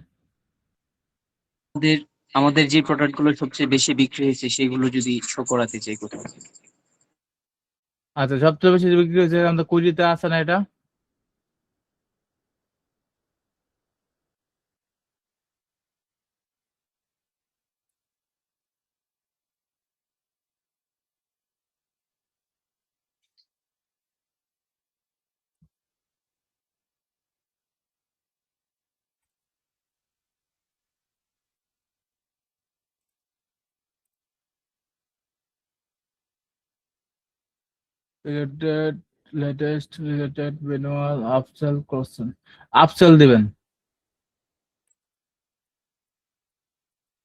আমাদের আমাদের যে প্রোডাক্টগুলো সবচেয়ে বেশি বিক্রি হয়েছে সেগুলো যদি শো করাতে চাই কোথাও। আচ্ছা, সবচেয়ে বেশি বিক্রি হয়েছে আমাদের কুইজিতে আছে না এটা? Related latest related manual upsell question, upsell দিবেন,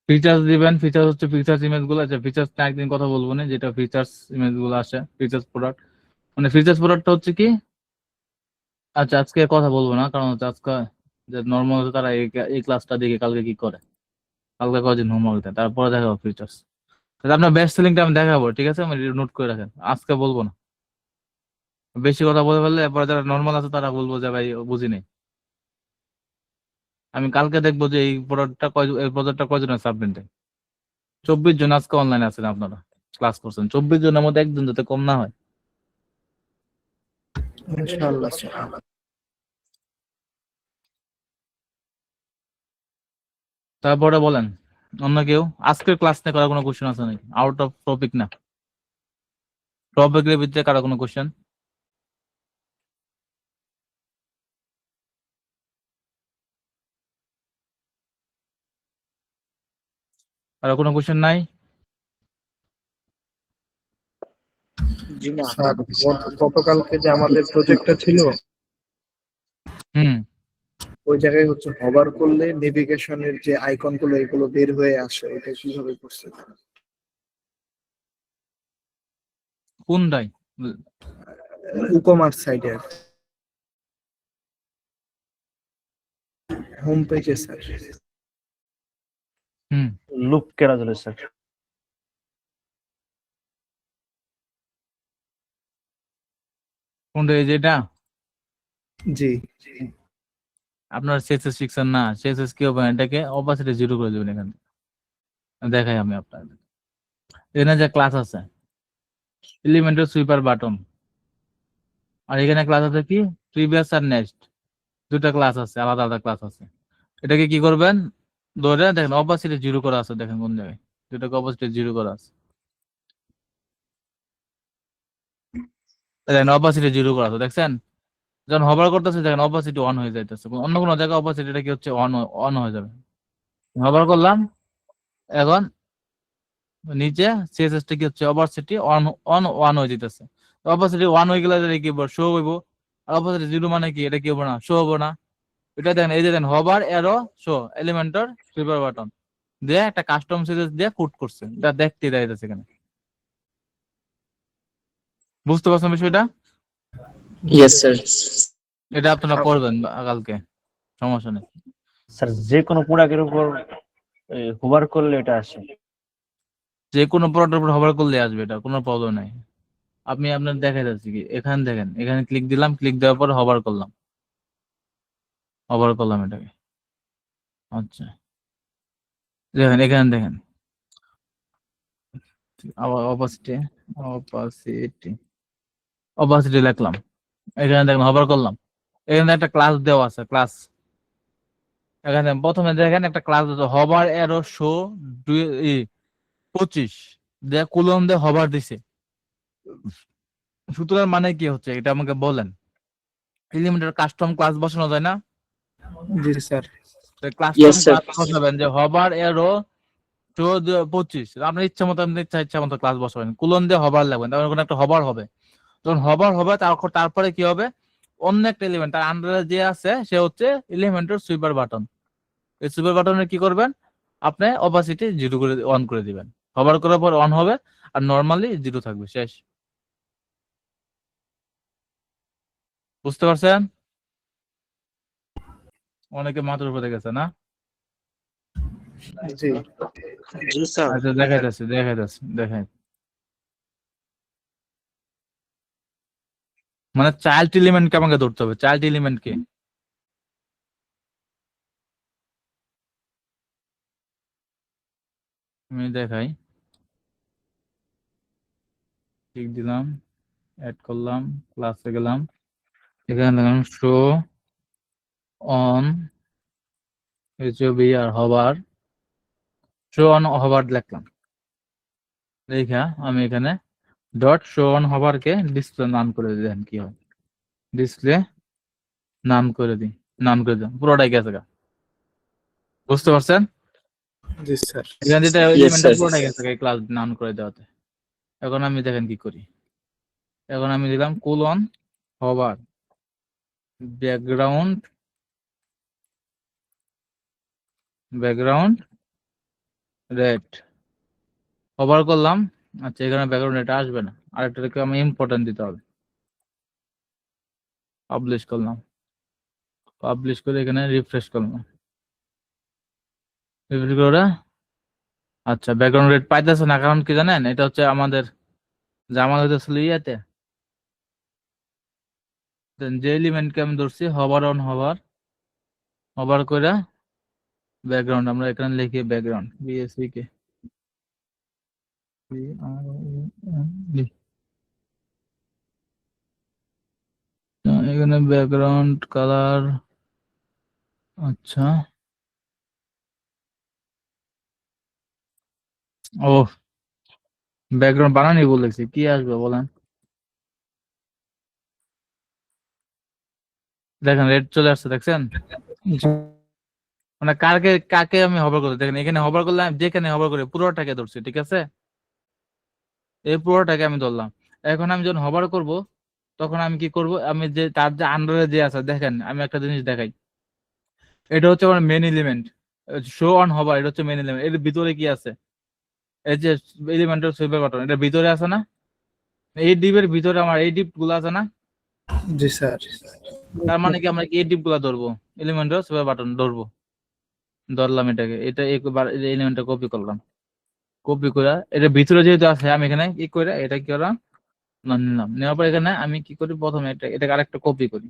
ফিচার্স দিবেন। ফিচার্স হচ্ছে ফিচার্স ইমেজ গুলো। আচ্ছা ফিচার্স না একদিন কথা বলবো না, যেটা ফিচার্স ইমেজ গুলো আসে, ফিচার্স প্রোডাক্ট মানে ফিচার্স প্রোডাক্টটা হচ্ছে কি। আচ্ছা আজকে কথা বলবো না, কারণ হচ্ছে আজকে যে নর্মাল হচ্ছে তারা এই ক্লাসটা দেখে কালকে কি করে, কালকে কদিন হোমওয়ার্ক দেয়, তারপরে দেখাবো ফিচার্স। আপনার বেস্ট সেলিংটা আমি দেখাবো। ঠিক আছে, আমি নোট করে রাখেন, আজকে বলবো না। বেশি কথা বলে ফেললে এরপরে যারা নর্মাল আছে তারা বলবো যে ভাই বুঝি নেই। আমি কালকে দেখবো যে এই প্রোডাক্টটা এই প্রোডাক্টটা কয়জন আছে সাবমিটে। 24 জন আজকে অনলাইনে আছেন, আপনারা ক্লাস করছেন, 24 জনের মধ্যে একজন যাতে কম না হয়। ইনশাআল্লাহ স্যার। তারপরে বলেন অন্য কেউ আজকের ক্লাস নিয়ে কারো কোনো কোশ্চেন আছে নাকি? আউট অফ টপিক না, টপিকের ভিতরে কারো কোনো কোশ্চেন? কারো কোনো কোশ্চেন নাই? স্যার গতকালকে যে আমাদের প্রজেক্টটা ছিল, হুম, ওই জায়গায় হচ্ছে হভার করলে নেভিগেশনের যে আইকন গুলো এগুলো বের হয়ে আসে, এটা কিভাবে করছে? কোনটাই? উপমার সাইডে হোম পেজে স্যার। হুম, লুপ কেরা চলে স্যার। কোনটা? এই যেটা জি। আপনার সিএসএস শিখছেন না, সিএসএস কি হবে, এটাকে অপাসিটি জিরো করে দেবেন। এখানে দেখাই আমি আপনাদের, এখানে যে ক্লাস আছে এলিমেন্টাল সুইপার বাটন, আর এখানে ক্লাস আছে কি প্রিভিয়াস আর নেক্সট, দুটা ক্লাস আছে, আলাদা আলাদা ক্লাস আছে। এটাকে কি করবেন, ধরে দেখেন অপাসিটি জিরো করা আছে, দেখেন কোন জায়গায় দুটাকে অপাসিটি জিরো করা আছে। দেখেন অপাসিটি 0 করা আছে, দেখছেন? যখন হবার করতেছে দেখেন অপাসিটি অন হয়ে যাইতেছে, অন্য কোনো জায়গায় অপাসিটিটা কি হচ্ছে অন অন হয়ে যাবে। হবার করলাম, এখন নিচে সিএসএস টা কি হচ্ছে অপাসিটি অন অন 1 হয়ে যেতেছে। অপাসিটি 1 হয়ে গেলে এটা কি শো হইব, আর অপাসিটি 0 মানে কি এটা কি হবে না, শো হবে না। এটা দেখেন এই যে দেখেন হবার এরো শো এলিমেন্টর সুইপার বাটন দিয়ে একটা কাস্টম সিরিজ দিয়ে পুট করছে, এটা দেখতে যাইতেছে এখানে। বুঝতে পারছেন বিষয়টা? Yes sir. এটা আপনারা করবেন কালকে, সমস্যা নেই। স্যার যে কোনো প্রোডাক্টের উপর হোভার করলে এটা আসে। যে কোনো প্রোডাক্টের উপর হবার করলে আসবে, এটা কোনো প্রবলেম নাই। আপনি আপনার দেখা যাচ্ছে কি এখানে দেখেন, এখানে ক্লিক দিলাম, ক্লিক দেওয়ার পর হবার করলাম, হবার করলাম এটাকে। আচ্ছা দেখেন এখানে দেখেন আবার অপাসিটি অপাসিটি অপাসিটি লিখলাম, এখানে দেখেন হবার করলাম, এখানে একটা ক্লাস দেওয়া আছে, ক্লাস এখানে প্রথমে দেখেন একটা ক্লাস আছে হবার এরো শো 25 দিয়ে কুলন দিয়ে হবার দিছে। সুতরাং মানে কি হচ্ছে এটা আমাকে বলেন, এলিমেন্টের কাস্টম ক্লাস বসানো যায় না? জি sir. Yes, custom sir. Class বসাবেন যে হবার এরো শো 25, আপনার ইচ্ছা মতো আপনি ইচ্ছা মতো ক্লাস বসাবেন, কুলন দিয়ে হবার লাগবেন, তারপরে কোনো একটা হবার হবে। যখন হবার হবে তারপরে কি হবে, অন্য একটা এলিমেন্ট তার আন্ডারে যে আছে সে হচ্ছে এলিমেন্টের সুইপার বাটন। এই সুইপার বাটনে কি করবেন, আপনি অপাসিটি 0 করে অন করে দিবেন, হবার করার পর অন হবে, আর নরমালি 0 থাকবে, শেষ। বুঝতে পারছেন? অনেকে মাথার উপরে গেছে না? জি জি স্যার। আচ্ছা দেখাই মানে চাইল্ড এলিমেন্টকে আমাকে ধরতে হবে, চাইল্ড এলিমেন্টকে। আমি দেখাই, ক্লিক দিলাম, অ্যাড করলাম, ক্লাসে গেলাম, এখানে দেখলাম শো অন আর হবার, শো অন হবার লিখলাম, দেখা আমি এখানে ডট শো অন হবারকে ডিসপ্লে নাম করে দেন, কি হয় ডিসপ্লে নাম করে দিই, নাম করে দিলাম, পুরোটাই গেছে গা। বুঝতে পারছেন? জি স্যার। এখানে যেটা Yes, এলিমেন্টটা sir. পুরোটাই গেছে গা, ক্লাস নাম করে দেওয়াতে। এখন আমি দেখেন কি করি, এখন আমি দিলাম কুলন হবার ব্যাকগ্রাউন্ড রেড, হবার করলাম। আচ্ছা এখানে ব্যাকগ্রাউন্ড এটা আসবে না, আরেকটাকে আমি ইম্পর্টেন্ট দিতে হবে, পাবলিশ করলাম, পাবলিশ করে এখানে রিফ্রেশ করলাম, রিফ্রেশ করে আচ্ছা ব্যাকগ্রাউন্ড রেড পাইতেছে না, কারণ কি জানেন, এটা হচ্ছে আমাদের জামা হইতেছিল ইয়াতে, যে এলিমেন্টকে আমি ধরছি হবার অন হবার করে ব্যাকগ্রাউন্ড, আমরা এখানে লিখি ব্যাকগ্রাউন্ড বিএসসি কে এখানে ব্যাকগ্রাউন্ড কালার, আচ্ছা ও ব্যাকগ্রাউন্ড বানানি বলেছি, কি আসবে বলেন, দেখেন রেড চলে আসছে, দেখছেন? মানে কাকে আমি হবার করতে, দেখেন এখানে হবার করলে যেখানে হবার করে পুরোটাকে ধরছি, ঠিক আছে, এই পুরোটাকে আমি ধরলাম। এখন আমি যখন হবার করব তখন আমি কি করব, আমি যে তার যে আন্ডারে যে আছে, দেখেন আমি একটা জিনিস দেখাই, এটা হচ্ছে আমার মেন এলিমেন্ট, শো অন হবার, এটা হচ্ছে মেন এলিমেন্ট, এর ভিতরে কি আছে, এই যে এলিমেন্টের সুইপার বাটন, এটা ভিতরে আছে না, এই ডিপের ভিতরে আমার এই ডিপ গুলো আছে না, জি স্যার। তার মানে কি আমরা এই ডিপ গুলা ধরবো, এলিমেন্টের সুইপার বাটন ধরবো, ধরলাম এটাকে, এটা একবার এলিমেন্টটা কপি করলাম, কপি করে এটা ভিতরে যেহেতু আছে আমি এখানে কি করে এটা কি করলাম নিলাম, নেওয়ার পর এখানে আমি কি করি, প্রথমে এটাকে আরেকটা কপি করি,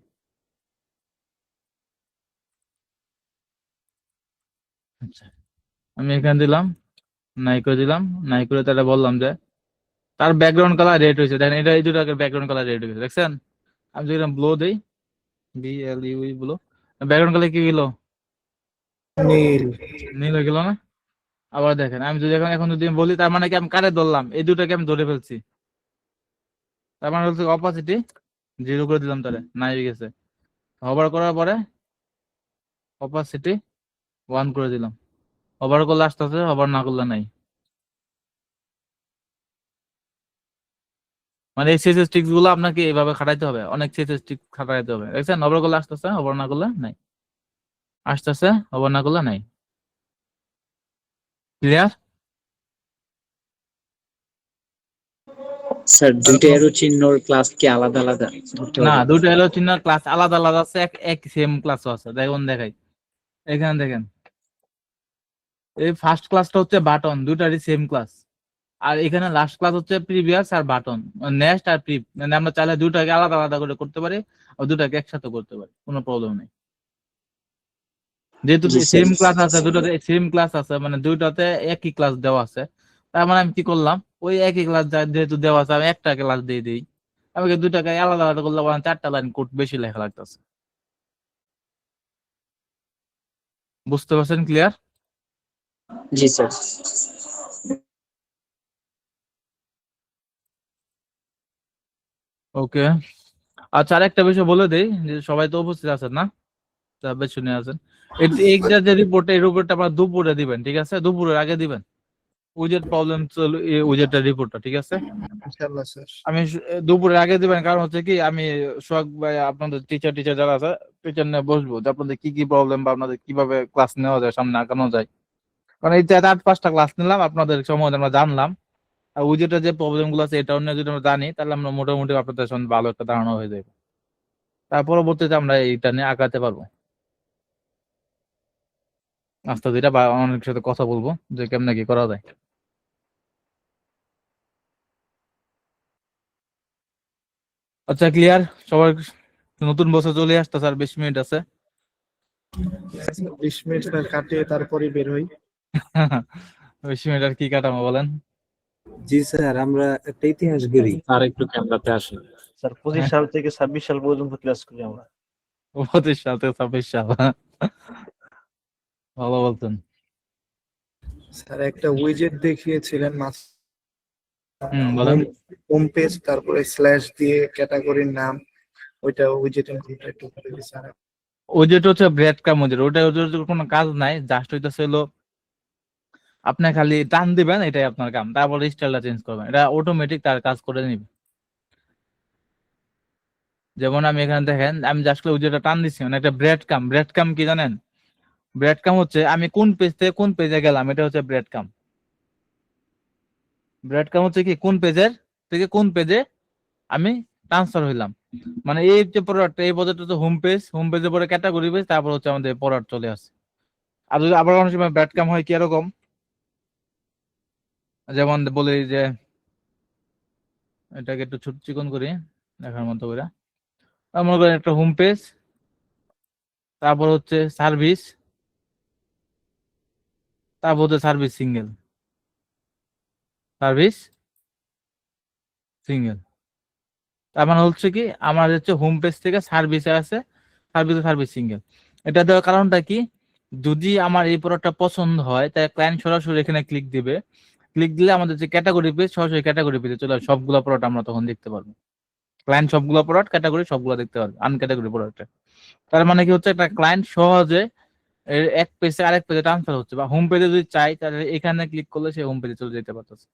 আচ্ছা আমি এখানে দিলাম, নাই করে দিলাম, নাই করে তাহলে বললাম যে তার ব্যাকগ্রাউন্ড কালার রেড হয়েছে, দেখেন এটা এই দুটাকে ব্যাকগ্রাউন্ড কালার রেড হয়েছে, দেখছেন? আমি যদি ব্লো দিই BLUE ব্লো, ব্যাকগ্রাউন্ড কালার কি গেল, নীল। নীল হয়ে গেল না? আবার দেখেন আমি যদি এখন যদি বলি, তার মানে কি আমি কারে ধরলাম, এই দুটাকে আমি ধরে ফেলছি, তার মানে হচ্ছে অপাসিটি 0 করে দিলাম, তাহলে নাই হয়ে গেছে। হবার করার পরে অপাসিটি 1 করে দিলাম। হবার করলে আসতেছে, হবার না করলে নাই। মানে এই সিএসএস ট্রিক্স গুলো আপনাকে এইভাবে খাটাইতে হবে, অনেক সিএসএস ট্রিক্স খাটাইতে হবে। দেখছেন, হবার করলে আসতেছে, হবার না করলে নাই, আসতেছে, হবার না করলে নাই। ক্লিয়ার? স্যার দুইটা এরো চিহ্নর ক্লাস কি আলাদা আলাদা ধরতে না, হবে? দুটো এলো চিহ্ন ক্লাস আলাদা আলাদা আছে, এক সেম ক্লাসও আছে। দেখুন, দেখাই, এখানে দেখেন, এই ফার্স্ট ক্লাসটা হচ্ছে বাটন, দুটারই সেম ক্লাস। আর এখানে লাস্ট ক্লাস হচ্ছে প্রিভিয়াস আর বাটন, নেক্সট আর প্রিভ। মানে আমরা চাইলে দুটাকে আলাদা আলাদা করে করতে পারি, আর দুটাকে একসাথে করতে পারি, কোনো প্রবলেম নেই। যেহেতু জি স্যার। সেম ক্লাস আছে, দুটোতে সেম ক্লাস আছে, মানে দুইটাতে একই ক্লাস দেওয়া আছে। তার মানে আমি কি করলাম, ওই একই ক্লাস যেহেতু দেওয়া আছে, আমি একটা ক্লাস দিয়ে দিই। আমাকে দুটাকে আলাদা আলাদা করলে 4টা লাইন কোড বেশি লেখা লাগতেছে। বুঝতে পারছেন? ক্লিয়ার? জি স্যার। ওকে। আচ্ছা, আরেকটা বিষয় বলে দেই, যে সবাই তো উপস্থিত আছেন না, যারা শুনে আছেন, এইটা যে রিপোর্টটা, এই রিপোর্টটা আপনারা দুপুরে দিবেন, ঠিক আছে? দুপুরের আগে দিবেন। উইজেট প্রবলেম চল, উইজেটের রিপোর্টটা, ঠিক আছে? ইনশাআল্লাহ স্যার। আমি দুপুরের আগে দিবেন, কারণ হচ্ছে কি, আমি সোহাগ ভাই আপনাদের টিচার যারা আছে, টিচার নিয়ে বসবো, যে আপনাদের কি কি প্রবলেম বা আপনাদের কিভাবে ক্লাস নেওয়া যায়, সামনে আগানো যায়। কারণ এই 4-5টা ক্লাস নিলাম, আপনাদের সম্বন্ধে আমরা জানলাম, আর উইজেটের যে প্রবলেম গুলো আছে এটা নিয়ে যদি আমরা জানি, তাহলে আমরা মোটামুটি আপনাদের সঙ্গে ভালো একটা ধারণা হয়ে যাবে। তার পরবর্তীতে আমরা এইটা নিয়ে আগাতে পারবো। আস্তে ধীরে বা অনেক সাথে কথা বলবো যে কেমনে কি করা যায়। আচ্ছা, ক্লিয়ার সবার? নতুন বছর চলে আসতেছে, আর 20 মিনিট আছে। 20 মিনিট কাটিয়ে তারপরে বের হই। 20 মিনিট আর কি কাটাবো বলেন? জি স্যার, আমরা একটা ইতিহাস গড়ি। আর একটু ক্যামেরাতে আসেন। স্যার 25 সাল থেকে 26 সাল পর্যন্ত ক্লাস করি আমরা। 25 সাল থেকে 26 সাল। ভালো বলছেন। স্যার একটা উইজেট দেখিয়েছিলেন বলেন। হোম পেজ, তারপরে স্ল্যাশ দিয়ে ক্যাটাগরির নাম, ওইটা উইজেটের নামটা একটু বলে দিন স্যার। ওই যেটা হচ্ছে ব্রেড কাম, ওটা ওটার কোনো কাজ নাই, জাস্ট হইতেছে হলো আপনি খালি টান দিবেন, এটাই আপনার কাম। তারপর স্টাইলটা চেঞ্জ করবেন, এটা অটোমেটিক তার কাজ করে নিবে। যেমন আমি এখানে দেখেন, আমি জাস্ট ওই যেটা টান দিচ্ছি, মানে একটা ব্রেড কাম। ব্রেড কাম কি জানেন? ব্রেড কাম হচ্ছে আমি কোন পেজ থেকে কোন পেজে গেলাম, এটা হচ্ছে ব্রেড কাম। ব্রেড কাম হচ্ছে কি, কোন পেজের থেকে কোন পেজে আমি ট্রান্সফার হইলাম। মানে এই যে প্রোডাক্ট, এই প্রোডাক্ট হচ্ছে হোম পেজ, হোম পেজের পরে ক্যাটাগরি পেজ, তারপর হচ্ছে আমাদের প্রোডাক্ট চলে আসে। আর যদি আবার অনেক সময় ব্রেড কাম হয় কি এরকম, যেমন বলি যে এটাকে একটু ছোট চিকন করি দেখার মতো করে। মনে করেন একটা হোম পেজ, তারপর হচ্ছে সার্ভিস, তারপর হচ্ছে সার্ভিস সিঙ্গেল, সার্ভিস সিঙ্গেল। তার মানে হচ্ছে কি, আমার হচ্ছে হোম পেজ থেকে সার্ভিসে আছে, সার্ভিস সিঙ্গেল। এটা দেওয়ার কারণটা কি, যদি আমার এই প্রোডাক্টটা পছন্দ হয়, তাই ক্লায়েন্ট সরাসরি এখানে ক্লিক দিবে। ক্লিক দিলে আমাদের যে ক্যাটাগরি পেজ, সরাসরি ক্যাটাগরি পেজে চলে আসবে, সবগুলো প্রোডাক্ট আমরা তখন দেখতে পারবো। ক্লায়েন্ট সবগুলো প্রোডাক্ট, ক্যাটাগরি সবগুলো দেখতে পারবে, আনক্যাটাগরি প্রোডাক্ট। তার মানে কি হচ্ছে, একটা ক্লায়েন্ট সহজে এক পেজ থেকে আরেক পেজে ট্রান্সফার হচ্ছে, বা হোম পেজে যদি চাই তাহলে এখানে ক্লিক করলে সে হোম পেজে চলে যেতে পারতেছে।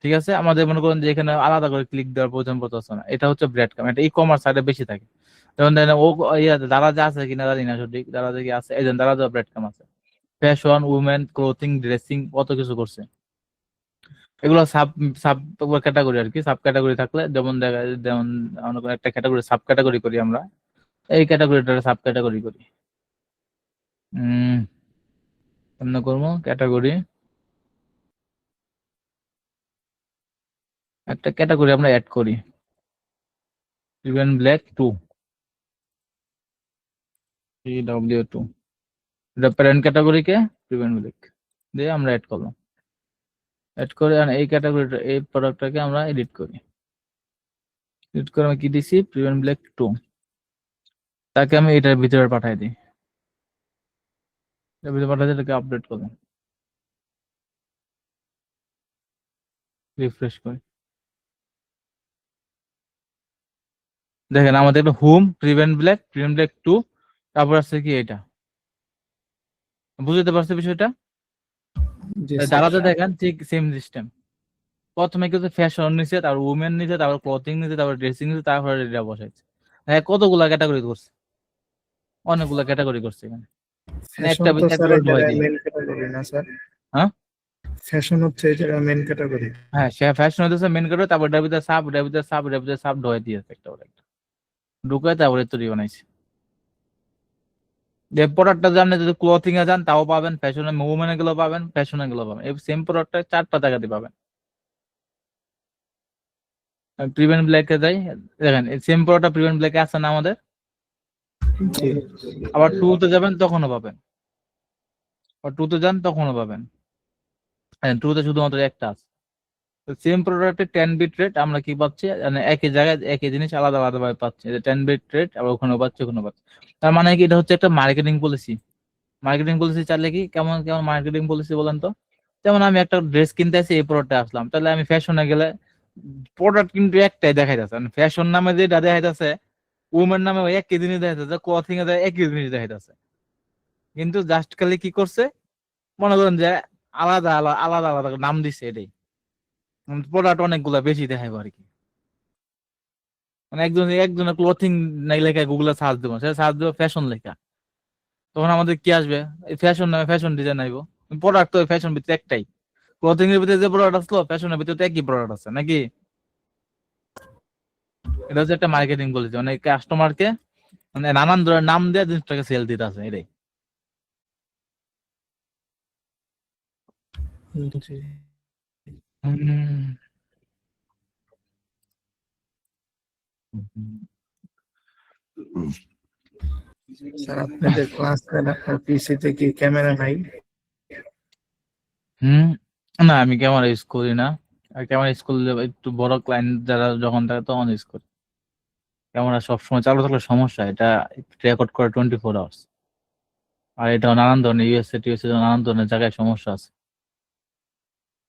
ঠিক আছে, আমাদের মনে করেন যে এখানে আলাদা করে ক্লিক দেওয়ার প্রয়োজন পড়তেছে না। এটা হচ্ছে ব্রেড কাম, এটা ই কমার্স সাইডে বেশি থাকে। যেমন দেখেন ও যারা যা আছে কিনা জানি না সঠিক, যারা যে কি আছে, এই জন্য যারা যা ব্রেড কাম আছে, ফ্যাশন, উমেন, ক্লোথিং, ড্রেসিং, কত কিছু করছে। এগুলো সাব সাব ক্যাটাগরি আর কি। সাব ক্যাটাগরি থাকলে যেমন দেখা যায়, যেমন মনে করেন একটা ক্যাটাগরি সাব ক্যাটাগরি করি আমরা, এই ক্যাটাগরিটা সাব ক্যাটাগরি করি। কেমন করবো ক্যাটাগরি, একটা ক্যাটাগরি আমরা অ্যাড করি, প্রিভেন ব্ল্যাক 2, PW2, এটা প্যারেন্ট ক্যাটাগরিকে প্রিভেন ব্ল্যাক দিয়ে আমরা অ্যাড করলাম। অ্যাড করে আর এই ক্যাটাগরিটা, এই প্রোডাক্টটাকে আমরা এডিট করি। এডিট করে আমি কি দিছি, প্রিভেন ব্ল্যাক 2, তাকে আমি এটার ভিতরে পাঠাই দিই। এর ভিতরে পাঠাই দিয়ে এটাকে আপডেট করলাম, রিফ্রেশ করি। দেখেন আমাদের একটা হোম, প্রিভেন্ট ব্ল্যাক 2, তারপর আছে কি এটা, বুঝতে পারছে বিষয়টা? জি স্যার। দাঁড়াতে দেখেন ঠিক সেম সিস্টেম। প্রথমে কিছু ফ্যাশন নিচে, তারপর উমেন নিচে, তারপর ক্লথিং নিচে, তারপর ড্রেসিং নিচে, তারপরে এটা বসাইছে। হ্যাঁ, কতগুলা ক্যাটাগরি করছে, অনেকগুলা ক্যাটাগরি করছে এখানে। মানে ফ্যাশন একটা তো একটা স্যার করে এই ঢোকাই জায়গায় দিয়ে। মেন ক্যাটাগরি না স্যার? হ্যাঁ ফ্যাশন হচ্ছে এই জায়গায় মেন ক্যাটাগরি। হ্যাঁ, সে ফ্যাশন হইতেছে মেন করে, তারপর এটার ভিতরে সাব, এটার ভিতরে সাব, এটার ভিতরে সাব ঢোকাই দিয়েছে একটা করে একটা, ঢুকায় তারপরে তৈরি বানাইছে। যে প্রোডাক্টটা জানেন, যদি ক্লথিং এ যান তাও পাবেন, ফ্যাশনে মুভমেন্টে গেলেও পাবেন, ফ্যাশনে গেলেও পাবেন, এই সেম প্রোডাক্টটা 4টা জায়গাতে পাবেন। প্রিভেন্ট ব্ল্যাকে যাই, দেখেন সেম প্রোডাক্টটা প্রিভেন্ট ব্ল্যাকে আছে না আমাদের, জি আবার 2 তে যাবেন তখনও পাবেন, আবার 2 তে যান তখনও পাবেন। 2 তে শুধুমাত্র একটা আছে। সেম প্রোডাক্টের 10 বিট রেট আমরা কি পাচ্ছি, মানে একই জায়গায় একই জিনিস আলাদা আলাদা ভাবে পাচ্ছি। 10 বিট রেট আবার ওখানেও পাচ্ছি, ওখানেও পাচ্ছি। তার মানে কি, এটা হচ্ছে একটা মার্কেটিং পলিসি। মার্কেটিং পলিসি চাইলে কি, কেমন কেমন মার্কেটিং পলিসি বলেন তো? যেমন আমি একটা ড্রেস কিনতে আসি, এই প্রোডাক্টে আসলাম, তাহলে আমি ফ্যাশনে গেলে প্রোডাক্ট কিন্তু একটাই দেখাই যাচ্ছে, মানে ফ্যাশন নামে যেটা দেখাই যাচ্ছে, উমেন নামে ওই একই জিনিস দেখা যাচ্ছে, ক্লথিং এ একই জিনিস দেখা যাচ্ছে। কিন্তু জাস্ট খালি কি করছে, মনে করেন যে আলাদা আলাদা আলাদা আলাদা নাম দিচ্ছে, এটাই প্রোডাক্ট অনেকগুলা বেশি দেখাইবো আর কি। মানে একজনের ক্লথিং নাই লেখা গুগলে সার্চ দেবো, সে সার্চ দেবো ফ্যাশন লেখা, তখন আমাদের কি আসবে, এই ফ্যাশন নামে ফ্যাশন ডিজাইন আইবো। প্রোডাক্ট তো ফ্যাশন ভিতরে একটাই, ক্লথিং এর ভিতরে যে প্রোডাক্ট আসলো ফ্যাশনের ভিতরে তো একই প্রোডাক্ট আছে নাকি? এটা হচ্ছে একটা মার্কেটিং পলিসি, মানে কাস্টমারকে মানে নানান ধরনের নাম দিয়ে জিনিসটাকে সেল দিতে আছে, এটাই। জি হুম। স্যার, আপনাদের ক্লাস নেন আপনার পিসিতে কি ক্যামেরা নাই? হুম, না আমি ক্যামেরা ইউজ করি না। আর ক্যামেরা ইউজ করলে একটু বড় ক্লায়েন্ট যারা যখন থাকে তখন ইউজ করি। ক্যামেরা সবসময় চালু থাকলে সমস্যা, এটা রেকর্ড করে 24 আওয়ার্স। আর এটা নানান ধরনের ইউএসএ টিউএসএ নানান ধরনের জায়গায় সমস্যা আছে।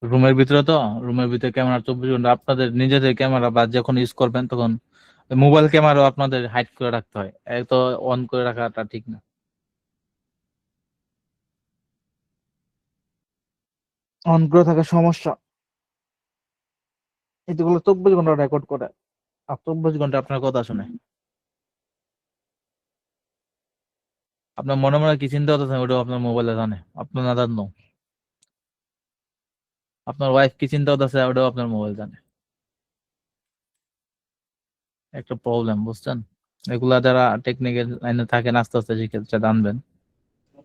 রুমের ভিতরে তো, রুমের ভিতরে ক্যামেরা 24 ঘন্টা, আপনাদের নিজেদের ক্যামেরা বা যখন ইউজ করবেন তখন মোবাইল ক্যামেরাও আপনাদের হাইড করে রাখতে হয়, এত অন করে রাখাটা ঠিক না। অন করে থাকা সমস্যা, এগুলো 24 ঘন্টা রেকর্ড করে, আর 24 ঘন্টা আপনার কথা শুনে। আপনার মনে মনে কি চিন্তা করতেছেন ওটাও আপনার মোবাইলে জানে, আপনার না জানো। আপনার ওয়াইফ কি চিন্তা করতেছে ওটাও আপনার মোবাইল জানে। একটা প্রবলেম, বুঝছেন? এগুলা যারা টেকনিক্যাল লাইনে থাকেন আস্তে আস্তে শিখে জানবেন।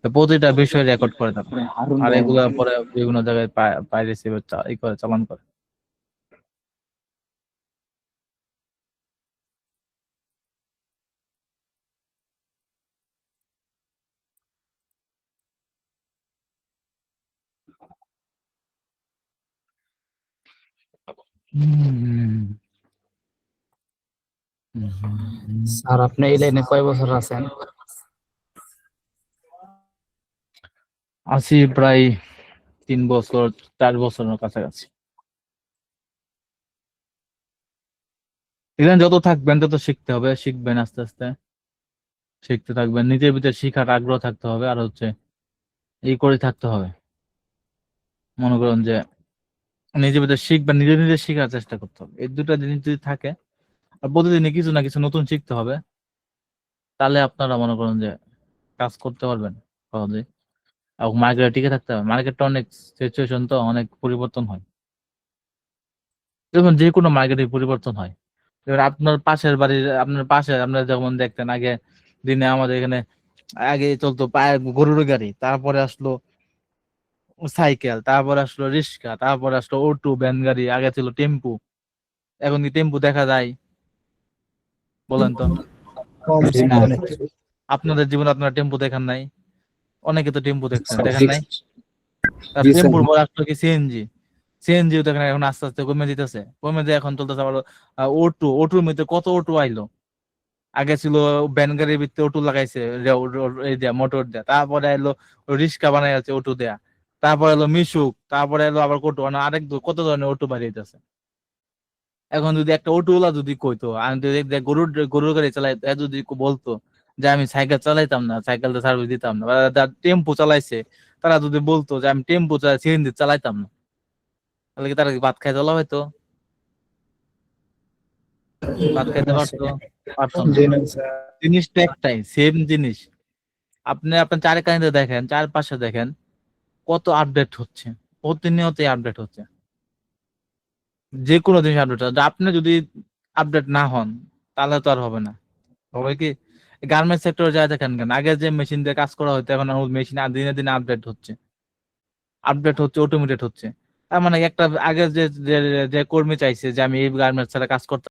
তো প্রতিটা বিষয় রেকর্ড করে থাকবেন, আর এগুলা পরে বিভিন্ন জায়গায় পাইরেসি ই করে চালান করে। স্যার আপনি এই লাইনে কয় বছর আছেন? আছি প্রায় 3 বছর 4 বছরের কাছাকাছি। এখানে যত থাকবেন তত শিখতে হবে, শিখবেন আস্তে আস্তে, শিখতে থাকবেন, নিজের ভিতরে শিখার আগ্রহ থাকতে হবে, আর হচ্ছে এই করে থাকতে হবে। মনে করুন যে নিজের ভিতরে শিখবেন, নিজে নিজে শিখার চেষ্টা করতে হবে, এই দুটা জিনিস যদি থাকে, আর প্রতিদিনই কিছু না কিছু নতুন শিখতে হবে, তাহলে আপনারা মনে করুন যে কাজ করতে পারবেন সহজে। এবং মার্কেটে টিকে থাকতে হবে, মার্কেটটা অনেক সিচুয়েশন তো অনেক পরিবর্তন হয়, যেমন যে কোনো মার্কেটে পরিবর্তন হয়। এবার আপনার পাশের বাড়ির, আপনার পাশে আপনারা যেমন দেখতেন আগে দিনে আমাদের এখানে, আগে চলতো পায়ে গরুর গাড়ি, তারপরে আসলো সাইকেল, তারপরে আসলো রিক্সা, তারপরে আসলো অটো ভ্যান গাড়ি, আগে ছিল টেম্পু। এখন কি টেম্পু দেখা যায়? বলেন তো। কম জি না অনেক। আপনাদের জীবনে আপনারা টেম্পু দেখেন নাই? অনেকে তো টেম্পু দেখছেন, দেখেন নাই? জি স্যার। টেম্পুর পর আসলো কি সিএনজি, সিএনজিও দেখেন এখন আস্তে আস্তে কমে যেতেছে, কমে যায়, এখন চলতেছে আবার অটোর মধ্যে কত অটো আইলো। আগে ছিল ভ্যান গাড়ির ভিতরে অটো লাগাইছে, এই দেয়া মোটর দেয়া, তারপরে এলো রিক্সা বানাই আছে অটো দেয়া, তারপরে এলো মিশুক, তারপরে এলো আবার কত আরেক কত ধরনের অটো বাড়িয়ে যাচ্ছে। এখন যদি একটা অটোওয়ালা যদি কইতো, আমি যদি গরুর গাড়ি চালাই, এ যদি বলতো যে আমি সাইকেল চালাইতাম না, সাইকেলটা সার্ভিস দিতাম না, বা যারা টেম্পো চালাইছে তারা যদি বলতো যে আমি টেম্পো সিএনজি চালাইতাম না, তাহলে কি তারা কি ভাত খাই চলা হয়তো? ভাত খাইতে পারতো? পারতো না। জি না স্যার। জিনিসটা একটাই, সেম জিনিস। আপনি আপনার চারিপাশে দেখেন, চারপাশে দেখেন কত আপডেট হচ্ছে, প্রতিনিয়তই আপডেট হচ্ছে, যে কোনো জিনিস আপডেট হচ্ছে। আপনি যদি আপডেট না হন তাহলে তো আর হবে না। হবে কি, গার্মেন্টস সেক্টরে যা দেখেন কেন, আগে যে মেশিন দিয়ে কাজ করা হতো এখন মেশিন দিনে দিনে আপডেট হচ্ছে, অটোমেটেড হচ্ছে। তার মানে একটা আগে যে যে যে কর্মী চাইছে যে আমি এই গার্মেন্টস ছাড়া কাজ করতে